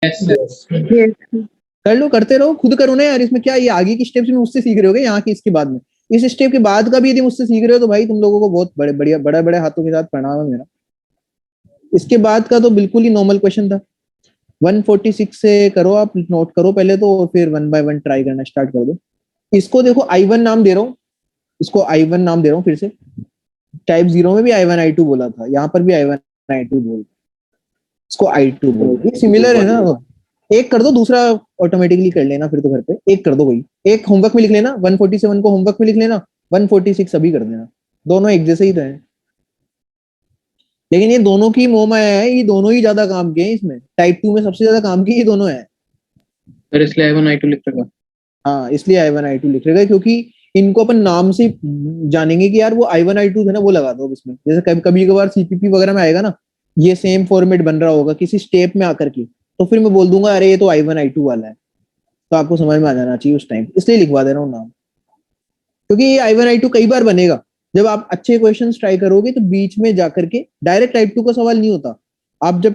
कर लो, करते रहो, खुद करो ना यार, इसमें क्या, ये आगे की स्टेप्स में मुझसे सीख रहे होगे, यहाँ की इसके बाद में, इस स्टेप के बाद का भी यदि मुझसे सीख रहे हो तो भाई तुम लोगों को बहुत बड़े हाथों के साथ प्रणाम है मेरा। इसके बाद का तो बिल्कुल ही नॉर्मल क्वेश्चन था। 146 से करो, आप नोट करो पहले तो, और फिर 1 बाय 1 ट्राई करना स्टार्ट कर दो। इसको देखो I1 नाम दे रहा हूँ, इसको I1 नाम दे रहा हूँ फिर से। टाइप 0 में भी I1 I2 बोला था, यहाँ पर भी I1 I2 बोल, इसको I2 बोल, ये सिमिलर है ना। एक कर दो, दूसरा ऑटोमेटिकली कर लेना फिर तो घर पे। एक कर दो भाई, एक होमवर्क में लिख लेना, 147 को होमवर्क में लिख लेना, 146 अभी कर देना, दोनों एक जैसे ही तो हैं। लेकिन ये दोनों की मोह माया है, ये दोनों ही ज्यादा काम के हैं इसमें, टाइप 2 में सबसे ज्यादा काम के ये दोनों है। फिर इसलिए I1 I2 लिख रखा। हाँ, इसलिए I1 I2 लिख रखा, क्योंकि इनको अपन नाम से जानेंगे कि यार वो I1 I2 है ना, वो लगा दो इसमें। जैसे कभी कभार CPP वगैरह में आएगा ना, ये सेम फॉर्मेट बन रहा होगा किसी स्टेप में आकर के, तो फिर मैं बोल दूंगा अरे ये तो I1 I2 वाला है, तो आपको समझ में आ जाना चाहिए उस टाइम, इसलिए लिखवा दे रहा हूँ नाम। क्योंकि ये I1 I2 कई बार बनेगा, जब आप अच्छे क्वेश्चंस ट्राई करोगे तो बीच में जाकर के डायरेक्ट टाइप 2 का सवाल नहीं होता, आप जब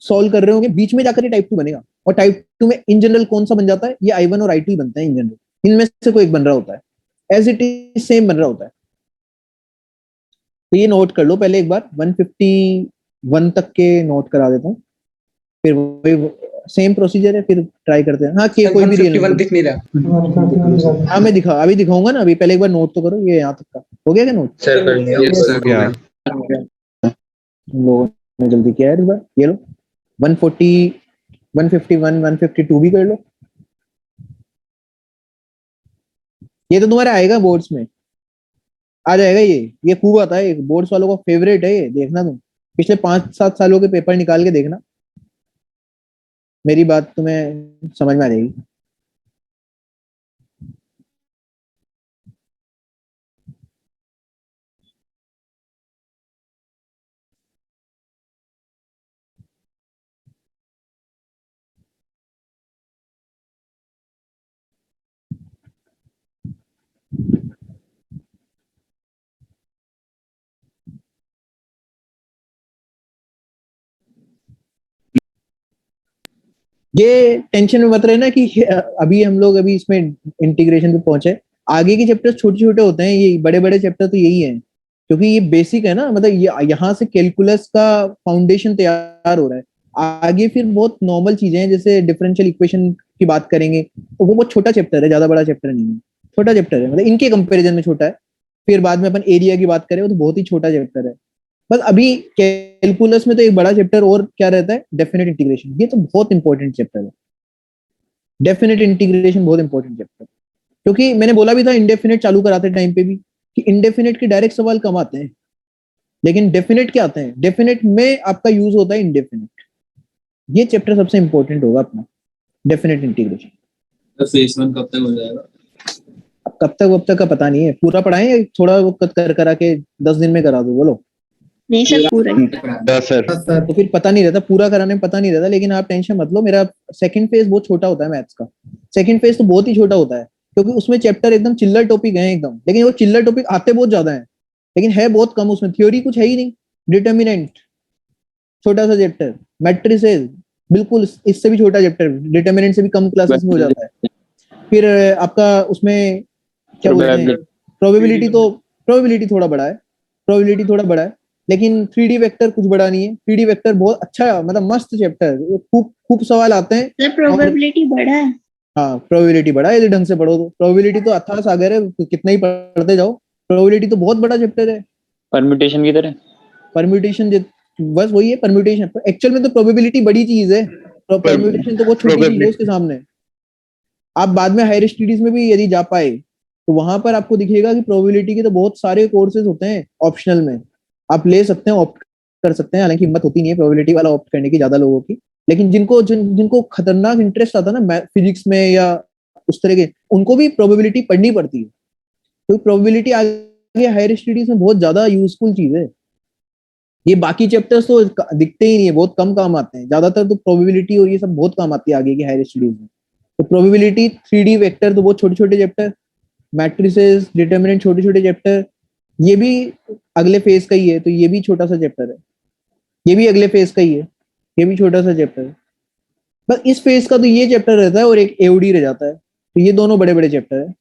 सॉल्व कर रहे होगे बीच में जाकर के टाइप 2 बनेगा। और टाइप 2 में इन जनरल कौन सा बन जाता है, ये I1 और I2 ही बनता है इन जनरल, इनमें से कोई एक बन रहा होता है, एज इट इज सेम बन रहा होता है। तो ये नोट कर लो पहले एक बार, 151 तक के नोट करा देता हूँ, फिर वही सेम प्रोसीजर है, फिर ट्राई करते हैं। हाँ, कोई भी रियल दिख नहीं रहा। हाँ मैं अभी दिखाऊंगा ना, अभी पहले एक बार नोट तो करो। ये यहाँ तक का हो गया क्या नोट? सर कर लिया। यस सर, हो गया। तुम लोगों ने जल्दी किया है इस बार। ये लो 140 151 152 भी कर लो। ये तो तुम्हारे आएगा बोर्ड्स में, आ जाएगा ये खूब आता है, बोर्ड्स वालों का फेवरेट है ये, देखना तुम पिछले 5-7 सालों के पेपर निकाल के देखना, मेरी बात तुम्हें समझ में आ जाएगी। ये टेंशन में मत रहना कि अभी हम लोग इसमें इंटीग्रेशन पे पहुंचे, आगे के चैप्टर्स छोटे छोटे होते हैं, ये बड़े बड़े चैप्टर तो यही हैं, क्योंकि ये बेसिक है ना, मतलब ये यहाँ से कैलकुलस का फाउंडेशन तैयार हो रहा है। आगे फिर बहुत नॉर्मल चीजें हैं, जैसे डिफरेंशियल इक्वेशन की बात करेंगे तो वो बहुत छोटा चैप्टर है, ज्यादा बड़ा चैप्टर नहीं है। छोटा चैप्टर है, मतलब इनके कंपैरिजन में छोटा है। फिर बाद में अपन एरिया की बात करें वो तो बहुत ही छोटा चैप्टर है। बस अभी कैलकुलस में तो एक बड़ा चैप्टर और क्या रहता है, डेफिनेट इंटीग्रेशन। ये तो बहुत इंपॉर्टेंट चैप्टर है, डेफिनेट इंटीग्रेशन बहुत इंपॉर्टेंट चैप्टर। क्योंकि मैंने बोला भी था इंडेफिनेट चालू कराते टाइम पे भी कि इंडेफिनेट के डायरेक्ट सवाल कम आते हैं, लेकिन डेफिनेट क्या आते हैं, डेफिनेट में आपका यूज होता है इंडेफिनेट। ये चैप्टर सबसे इंपॉर्टेंट होगा अपना, डेफिनेट इंटीग्रेशन। तो फेज 1 कब तक हो जाएगा? अब कब तक का पता नहीं है, पूरा पढ़ाएं थोड़ा वो करा के 10 दिन में करा दो, बोलो। नहीं सर पूरा सर तो फिर पता नहीं रहता, पूरा कराने में पता नहीं रहता। लेकिन आप टेंशन मत लो, मेरा सेकंड फेज बहुत छोटा होता है मैथ्स का। सेकंड फेज तो बहुत ही छोटा होता है, क्योंकि उसमें चैप्टर एकदम चिल्लर टॉपिक है एकदम, लेकिन वो चिल्लर टॉपिक आते बहुत ज्यादा है, लेकिन है बहुत कम। उसमें थ्योरी कुछ है ही नहीं। डिटर्मिनेंट छोटा सा चैप्टर, मैट्रिसेस बिल्कुल इससे भी छोटा चैप्टर, डिटर्मिनेंट से भी कम क्लासेस में हो जाता है। फिर आपका उसमें क्या बोलते हैं, प्रोबेबिलिटी, तो प्रोबेबिलिटी थोड़ा बड़ा है, लेकिन 3D वेक्टर कुछ बड़ा नहीं है। 3D वेक्टर बहुत अच्छा, मतलब मस्त चैप्टर, खूब सवाल आते हैं। सर प्रोबेबिलिटी बड़ा है। हाँ प्रोबेबिलिटी बड़ा है, यदि ढंग से पढ़ो तो। प्रोबेबिलिटी तो अथाह सागर है, कितना ही पढ़ते जाओ। प्रोबेबिलिटी तो बहुत बड़ा चैप्टर है। परम्यूटेशन की तरह, परम्यूटेशन बस वही है परम्यूटेशन। एक्चुअल में तो प्रोबेबिलिटी बड़ी चीज है, परम्यूटेशन तो बहुत छोटी चीज है उसके सामने। आप बाद में हायर स्टडीज में भी यदि जा पाए तो वहां पर आपको दिखेगा कि प्रोबेबिलिटी के तो बहुत सारे कोर्सेज होते हैं ऑप्शनल में, आप ले सकते हैं, ऑप्ट कर सकते हैं। हालांकि हिम्मत होती नहीं है प्रोबेबिलिटी वाला ऑप्ट करने की ज्यादा लोगों की, लेकिन जिनको खतरनाक इंटरेस्ट आता है ना फिजिक्स में या उस तरह के, उनको भी प्रोबेबिलिटी पढ़नी पड़ती है, क्योंकि प्रोबेबिलिटी आगे हायर स्टडीज में बहुत ज्यादा यूजफुल चीज है। ये बाकी चैप्टर्स तो दिखते ही नहीं है, बहुत कम काम आते हैं। ज्यादातर तो प्रोबेबिलिटी और ये सब बहुत काम आती है आगे की हायर स्टडीज में। तो प्रोबेबिलिटी, 3D वेक्टर तो बहुत छोटे छोटे चैप्टर, मैट्रिसेस, डिटर्मिनेंट छोटे छोटे चैप्टर, ये भी अगले फेज का ही है, तो ये भी छोटा सा चैप्टर है। ये भी अगले फेज का ही है, ये भी छोटा सा चैप्टर है। बस इस फेज का तो ये चैप्टर रहता है और एक एओडी रह जाता है। तो ये दोनों बड़े बड़े चैप्टर है,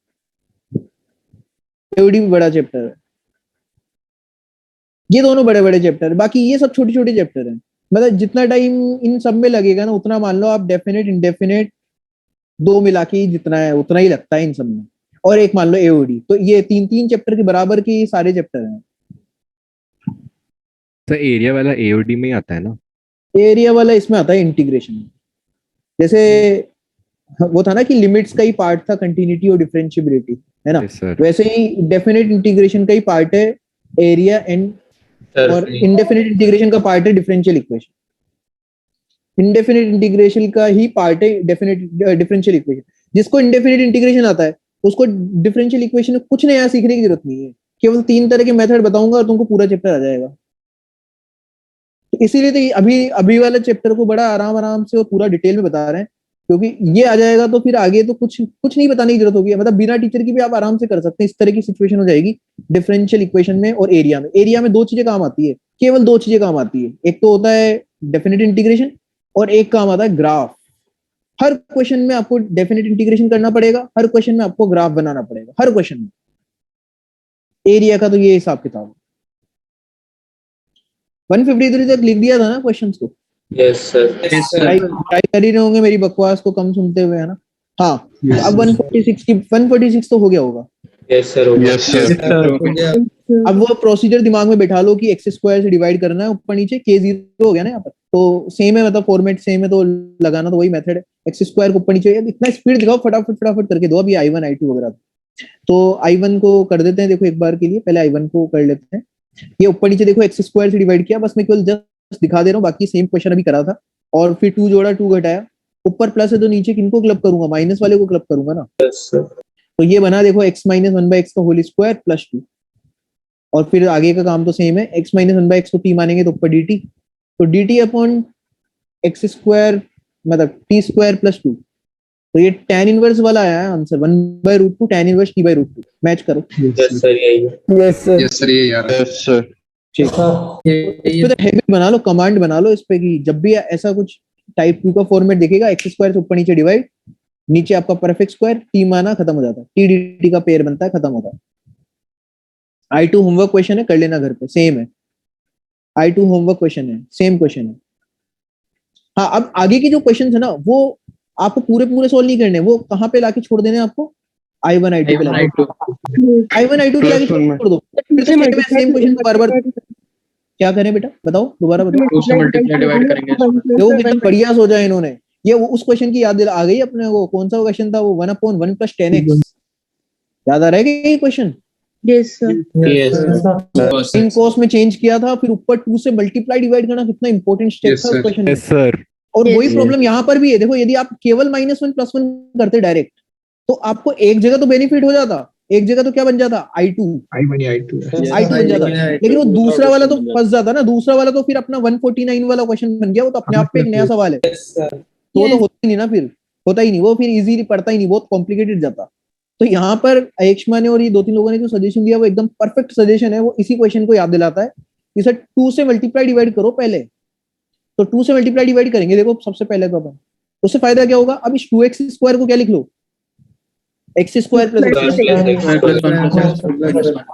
एओडी भी बड़ा चैप्टर है, ये दोनों बड़े बड़े चैप्टर। बाकी ये सब छोटे छोटे चैप्टर हैं। मतलब जितना टाइम इन सब में लगेगा ना, उतना मान लो आप डेफिनेट इंडेफिनेट दो मिला के जितना है उतना ही लगता है इन सब में, और एक मान लो एओडी। तो ये तीन चैप्टर के बराबर के ये सारे चैप्टर हैं। तो एरिया वाला एओडी में ही आता है ना? एरिया वाला इसमें आता है इंटीग्रेशन में। जैसे वो था ना कि लिमिट्स का ही पार्ट था कंटिन्यूटी और डिफरेंशिएबिलिटी, है ना? वैसे ही डेफिनेट इंटीग्रेशन का ही पार्ट है एरिया एंड, और इंडेफिनिट इंटीग्रेशन का पार्ट है डिफरेंशियल इक्वेशन। इंडेफिनिट इंटीग्रेशन का ही पार्ट है डेफिनेट डिफरेंशियल इक्वेशन। जिसको इंडेफिनिट इंटीग्रेशन आता है उसको डिफरेंशियल इक्वेशन में कुछ नया सीखने की जरूरत नहीं है, केवल 3 तरह के मेथड बताऊंगा और तुमको पूरा चैप्टर आ जाएगा। तो इसीलिए तो अभी वाला चैप्टर को बड़ा आराम से और पूरा डिटेल में बता रहे हैं, क्योंकि ये आ जाएगा तो फिर आगे तो कुछ नहीं बताने की जरूरत होगी। मतलब बिना टीचर की भी आप आराम से कर सकते हैं, इस तरह की सिचुएशन हो जाएगी डिफरेंशियल इक्वेशन में और एरिया में। एरिया में 2 चीजें काम आती है, केवल 2 चीजें काम आती है। एक तो होता है डेफिनेट इंटीग्रेशन और एक काम आता है ग्राफ। हर क्वेश्चन में आपको डेफिनेट इंटीग्रेशन करना पड़ेगा, हर क्वेश्चन में आपको ग्राफ बनाना पड़ेगा, हर क्वेश्चन में। एरिया का तो ये हिसाब किताब है। 153 तक लिख दिया था ना क्वेश्चंस को? Yes sir. ट्राई कर ही रहे होंगे मेरी बकवास को कम सुनते हुए, है ना? हाँ अब 146 तो हो गया होगा। Yes sir. अब वो प्रोसीजर दिमाग में बैठा लो कि x² से डिवाइड करना है ऊपर नीचे, k0 हो गया ना यहाँ पर, तो सेम है, मतलब फॉर्मेट सेम है, तो लगाना तो वही मेथड है। x² को ऊपर नीचे, इतना स्पीड दिखाओ, फटाफट करके दो अभी I1 I2 वगैरह। तो I1 को कर देते हैं, देखो एक बार के लिए पहले I1 को कर लेते हैं। ये ऊपर नीचे देखो x² से डिवाइड किया, बस मैं केवल जस्ट दिखा दे रहा हूँ, बाकी सेम क्वेश्चन अभी करा था। और फिर 2 जोड़ा 2 घटाया, ऊपर प्लस है तो नीचे किनको क्लब करूंगा, माइनस वाले को क्लब करूंगा ना। तो ये बना देखो x - 1/x का होल स्क्वायर प्लस 2, और फिर आगे का काम तो सेम है। x - 1/x को t मानेंगे तो ऊपर dt, तो dt अपॉन x² मतलब t² प्लस 2। तो ये tan इनवर्स वाला आया है answer, 1/√2 tan inverse t/√2। Match करो। यस सर यही है। यस सर ये यार। यस सर ठीक है, इस पे तो हैबिट बना लो, कमांड बना लो इस पे कि जब भी ऐसा कुछ टाइप 2 का फॉर्मेट दिखेगा, x² से ऊपर नीचे डिवाइड, नीचे आपका परफेक्ट स्क्वायर, t माना खत्म हो जाता है, t dt का पेयर बनता है, खत्म होता है। I2 होमवर्क क्वेश्चन है, कर लेना घर पे, सेम है। I2 होमवर्क क्वेश्चन है, सेम क्वेश्चन है। हाँ अब आगे के जो क्वेश्चन है ना, वो आपको पूरे सोल्व नहीं करने, वो कहाँ पे लाके छोड़ देने आपको, I1 I2 पे लगा I2 I1 I2 के आगे Plus one में। छोड़ दो, फिर से सेम क्वेश्चन को बार-बार क्या करें बेटा, बताओ दोबारा बताओ। 2 से मल्टीप्लाई डिवाइड करेंगे इसमें। देखो कितना बढ़िया सोचा है इन्होंने। ये उस क्वेश्चन की याद दिला आ गई अपने को, कौन सा क्वेश्चन था वो, 1/1 + 10x याद आ रहा है क्या ये question? Yes sir. sin cos में चेंज किया था, फिर ऊपर 2 से मल्टीप्लाई डिवाइड करना कितना इंपॉर्टेंट स्टेप था उस क्वेश्चन में। Yes sir. और वही प्रॉब्लम यहाँ पर भी है। देखो यदि आप केवल -1 + 1 करते डायरेक्ट तो आपको एक जगह तो बेनिफिट हो जाता, एक जगह तो क्या बन जाता, I2 बन जाता, लेकिन वो दूसरा वाला तो फंस जाता ना। दूसरा वाला तो फिर अपना 149 वाला क्वेश्चन बन गया, वो तो अपने आप पे एक नया सवाल है, तो वो तो होता ही नहीं ना, फिर होता ही नहीं, वो फिर इजीली पढ़ता ही नहीं, बहुत कॉम्प्लिकेटेड जाता। तो यहाँ पर अयक्षमा ने और ये 2-3 लोगों ने जो सजेशन दिया वो एकदम परफेक्ट सजेशन है। वो इसी क्वेश्चन को याद दिलाता है। इसे 2 से मल्टीप्लाई डिवाइड करो पहले, तो 2 से मल्टीप्लाई डिवाइड करेंगे। देखो सबसे पहले तो अपन उससे फायदा क्या होगा, अब इस 2x² को क्या लिख लो, x² +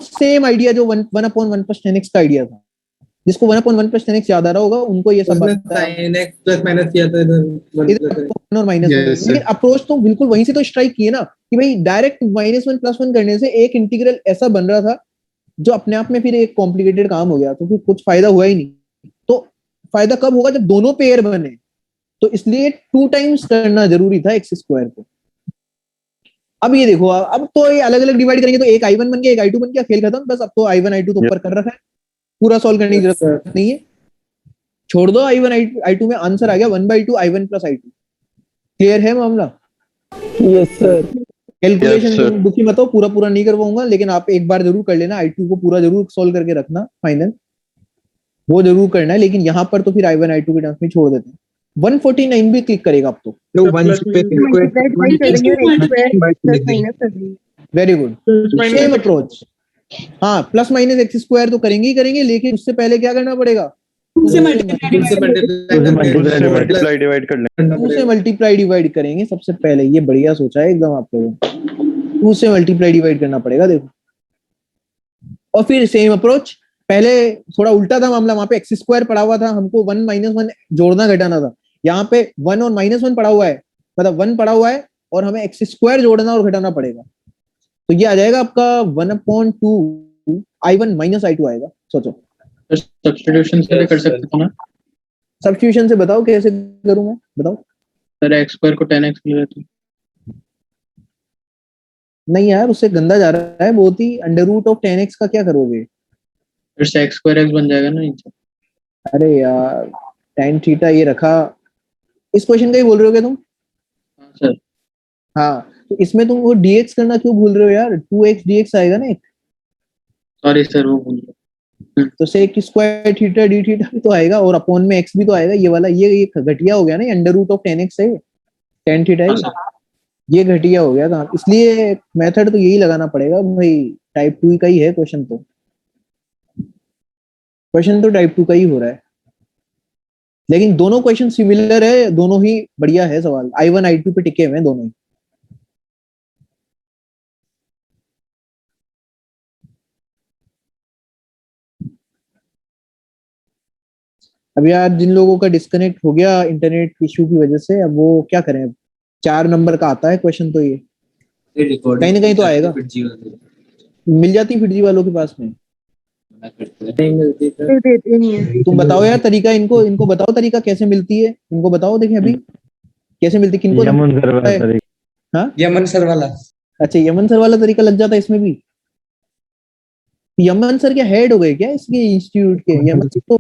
सेम आइडिया जो 1/1 + 10x का आइडिया था। जिसको 1/1 + 10x याद आ रहा होगा उनको ये सब sin x प्लस माइनस किया था इधर इधर और माइनस, लेकिन अप्रोच तो बिल्कुल वहीं से तो स्ट्राइक किए ना कि भाई डायरेक्ट -1 + 1 करने से एक इंटीग्रल ऐसा बन रहा था जो अपने आप में फिर एक कॉम्प्लिकेटेड काम हो गया, तो फिर कुछ फायदा हुआ ही नहीं। तो फायदा कब होगा, जब दोनों पेयर बने। तो इसलिए 2 टाइम्स करना जरूरी था x² को। अब ये देखो, अब तो ये अलग अलग डिवाइड करेंगे तो एक I1 बन गया, एक I2 बन गया, खेल खत्म। बस अब तो I1 I2 तो ऊपर कर रखा है, पूरा सॉल्व करने की जरूरत नहीं है, छोड़ दो। I1 I2 में आंसर आ गया 1/2 I1 + I2। क्लियर है मामला? Yes sir. कैलकुलेशन तुम दुखी मत हो, पूरा पूरा नहीं करवाऊंगा, लेकिन आप एक बार जरूर कर लेना। I2 को पूरा जरूर सॉल्व करके रखना, फाइनल वो जरूर करना है। लेकिन यहाँ पर तो फिर I1 I2 के टर्म्स में छोड़ देते हैं। 149 भी क्लिक करेगा अब तो। Very good, same approach. हाँ, +-x² तो करेंगे ही करेंगे, लेकिन उससे पहले क्या करना पड़ेगा, 2 से मल्टीप्लाई डिवाइड करेंगे सबसे पहले। ये बढ़िया सोचा है एकदम आप लोगों ने, 2 से मल्टीप्लाई डिवाइड करना पड़ेगा। देखो, और फिर सेम अप्रोच। पहले थोड़ा उल्टा था मामला, वहां पे x² पड़ा हुआ था, हमको 1 - 1 जोड़ना घटाना था। यहाँ पे 1 और -1 पड़ा हुआ है, मतलब 1 पड़ा हुआ है और हमें x² जोड़ना और घटाना पड़ेगा। तो ये आ जाएगा आपका 1/2 I1 - I2 आएगा। सोचो, सब्स्टिट्यूशन से भी कर सकते हो ना? सब्स्टिट्यूशन से बताओ कैसे करूं मैं, बताओ। सर x² को 10x ले लेते नहीं यार, उससे गंदा जा रहा है बहुत ही। √10x का क्या करोगे, फिर से x² बन जाएगा ना नीचे। अरे यार tan थीटा ये रखा, इस क्वेश्चन का ही बोल रहे हो क्या तुम? हाँ सर। हाँ, तो इसमें तुम वो dx करना क्यों भूल रहे हो यार? 2x dx आएगा ना एक। सॉरी सर, वो भूल गया। तो sec² थीटा d थीटा भी तो आएगा, और अपॉन में x भी तो आएगा। ये वाला ये घटिया हो गया ना, √10x है tan थीटा है, ये घटिया हो गया काम। इसलिए मेथड तो यही लगाना पड़ेगा भाई। टाइप 2 का ही है क्वेश्चन, तो क्वेश्चन तो टाइप 2 का ही हो रहा है, लेकिन दोनों क्वेश्चन सिमिलर है, दोनों ही बढ़िया है सवाल। I1 I2 पे टिके हुए हैं दोनों ही। अब यार जिन लोगों का डिस्कनेक्ट हो गया इंटरनेट इशू की वजह से, अब वो क्या करें। अब 4 नंबर का आता है क्वेश्चन, तो ये कहीं ना कहीं तो आएगा। मिल जाती फिर जी वालों के पास में, तुम बताओ यार तरीका, इनको बताओ तरीका कैसे मिलती है, इनको बताओ। देखें अभी कैसे मिलती, किनको यमन सर वाला। अच्छा, यमन सर वाला तरीका लग जाता है इसमें भी। यमन सर क्या हेड हो गए क्या इसके इंस्टीट्यूट के? यमन सर तो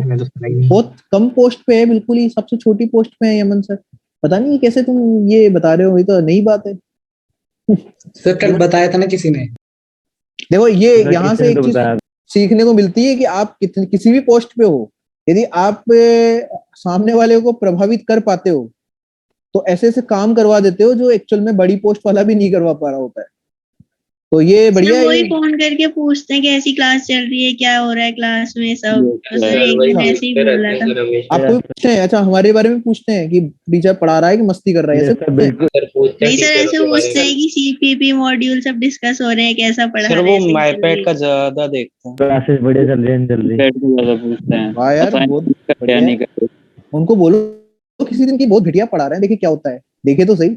बहुत कम पोस्ट पे है, बिल्कुल ही सबसे छोटी पोस्ट पे है यमन सर। पता नहीं कैसे तुम ये बता रहे हो, ये तो नई बात है। सर कल बताया था ना किसी ने। देखो ये यहाँ से एक चीज सीखने को मिलती है कि आप किसी भी पोस्ट पे हो, यदि आप सामने वाले को प्रभावित कर पाते हो तो ऐसे ऐसे काम करवा देते हो जो एक्चुअल में बड़ी पोस्ट वाला भी नहीं करवा पा रहा होता है। तो ये बढ़िया है। वही फोन करके पूछते हैं कि ऐसी क्लास चल रही है, क्या हो रहा है क्लास में सब। तो सर एक दिन ऐसे ही बोला था। आपको भी पूछते हैं? अच्छा, हमारे बारे में पूछते हैं कि टीचर पढ़ा रहा है कि मस्ती कर रहा है, ऐसे नहीं सर, ऐसे पूछते हैं कि सीपीपी मॉड्यूल सब डिस्कस हो रहे हैं, कैसा पढ़ा रहे हैं। सर वो माईपैड का ज्यादा देखते हैं, क्लासेस बढ़िया चल रही हैं, जल्दी ज्यादा पूछते हैं। वाह यार, बहुत बढ़िया। उनको बोलो किसी दिन की बहुत घटिया पढ़ा रहे हैं, देखिए क्या होता है, देखे तो सही।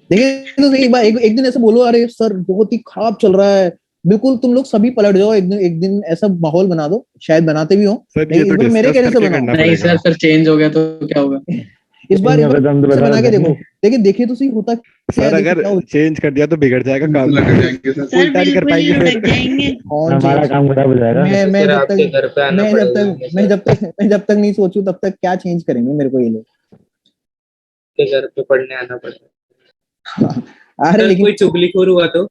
देखिए तो सही, एक दिन ऐसे बोलो अरे सर बहुत ही खराब चल रहा है, बिल्कुल तुम लोग सभी पलट जाओ, एक दिन ऐसा माहौल बना दो, शायद बनाते भी हो, लेकिन इस बार मेरे कहने से बनाओ। नहीं सर चेंज हो गया तो क्या होगा? इस बार बना के देखो, लेकिन देखिए तो सही होता सर अगर चेंज कर दिया तो बिगड़ जाएगा काम, सर उल्टा नहीं कर बिल्कुल ही पाएंगे लटक जाएंगे। हमारा काम खराब हो जाएगा। मैं सर जब आपके घर पे आना पड़ेगा मैं जब तक नहीं सोचूं तब तक क्या चेंज करेंगे मेरे को ये लोग। के घर पे पढ़ने आना पड़ेगा। अरे लेकिन कोई चुगलीखोर हुआ तो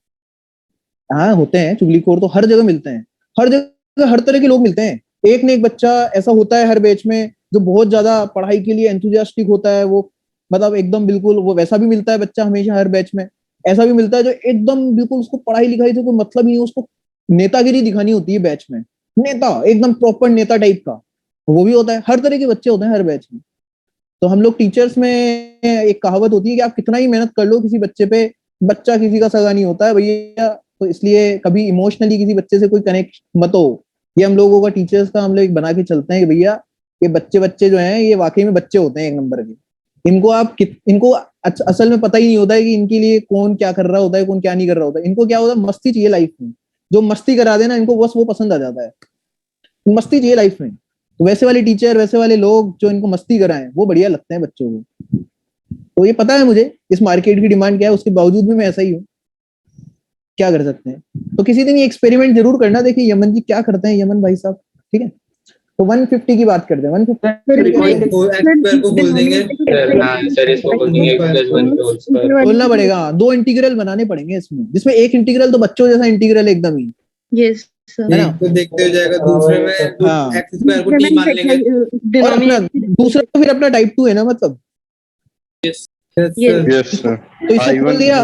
हाँ होते हैं चुगलीखोर, तो हर जगह मिलते हैं, हर जगह हर तरह के लोग मिलते हैं। एक न एक बच्चा ऐसा होता है हर बैच में जो बहुत ज्यादा पढ़ाई के लिए एंथुसियास्टिक होता है, वो मतलब एकदम बिल्कुल वो वैसा भी मिलता है बच्चा हमेशा हर बैच में। ऐसा भी मिलता है जो एकदम बिल्कुल उसको पढ़ाई लिखाई से कोई मतलब ही नहीं, उसको नेतागिरी दिखानी होती है बैच में, नेता एकदम प्रॉपर नेता टाइप का, वो भी होता है। हर तरह के बच्चे होते हैं हर बैच में। तो हम लोग टीचर्स में एक कहावत होती है कि आप कितना ही मेहनत कर लो किसी बच्चे पे, बच्चा किसी का सगा नहीं होता है भैया, तो इसलिए कभी इमोशनली किसी बच्चे से कोई कनेक्ट मत हो। ये हम लोगों का टीचर्स का हम लोग बना के चलते हैं कि भैया ये बच्चे जो हैं ये वाकई में बच्चे होते हैं एक नंबर के। इनको असल में पता ही नहीं होता है कि इनके लिए कौन क्या कर रहा होता है, कौन क्या नहीं कर रहा होता है। इनको क्या होता है, मस्ती चाहिए लाइफ में, जो मस्ती करा देना इनको बस वो पसंद आ जाता है, मस्ती चाहिए लाइफ में। तो वैसे वाले टीचर, वैसे वाले लोग जो इनको मस्ती कराएं वो बढ़िया लगते हैं बच्चों को। तो ये पता है मुझे इस मार्केट की डिमांड क्या है, उसके बावजूद भी मैं ऐसा ही हूँ, क्या कर सकते हैं। तो किसी दिन ये एक्सपेरिमेंट जरूर करना, देखिए यमन जी क्या करते हैं, यमन भाई साहब, ठीक है। तो 150 की बात करते हैं, 150 को बोल देंगे सर इसको बोल देंगे x+1 के होल स्क्वायर। बोलना पड़ेगा, 2 इंटीग्रल बनाने पड़ेंगे इसमें, जिसमें एक इंटीग्रल तो बच्चों जैसा इंटीग्रल एकदम ही, यस सर। है ना। तो देखते हो जाएगा, दूसरे में हाँ। x स्क्वायर को t मान लेंगे, और अपना दूसरा तो फिर अपना टाइप 2 है ना, मतलब यस सर। तो इसको बोल दिया।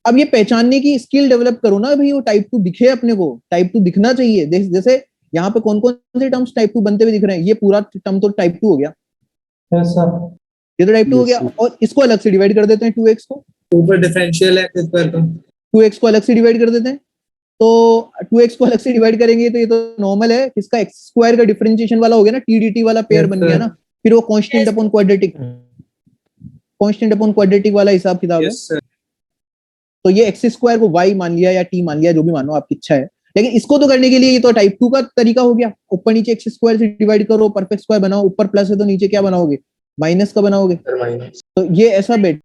अब ये पहचानने की स्किल डेवलप करो ना भाई, वो टाइप 2 दिखे अपने को, टाइप 2 दिखना चाहिए। जैसे यहाँ पे कौन कौन से टर्म्स टाइप 2 बनते हुए दिख रहे हैं, ये पूरा टर्म तो टाइप 2 हो गया, ये तो टाइप 2 हो गया। और इसको अलग से डिवाइड कर देते हैं, 2x को ऊपर डिफरेंशियल है x स्क्वायर का, 2x को अलग से डिवाइड कर देते हैं। तो 2x को अलग से डिवाइड करेंगे तो ये तो नॉर्मल है, किसका x स्क्वायर का डिफरेंशिएशन वाला हो गया ना, TDT वाला पेयर बन गया ना, फिर वो कांस्टेंट अपॉन क्वाड्रेटिक वाला हिसाब किताब है। तो ये x स्क्वायर को y मान लिया या t मान लिया, जो भी मानो आपकी इच्छा है। लेकिन इसको तो करने के लिए ये तो टाइप 2 का तरीका हो गया, ऊपर नीचे x स्क्वायर से डिवाइड करो, परफेक्ट स्क्वायर बनाओ, ऊपर प्लस है तो नीचे क्या बनाओगे, माइनस का बनाओगे। तो ये ऐसा बेटर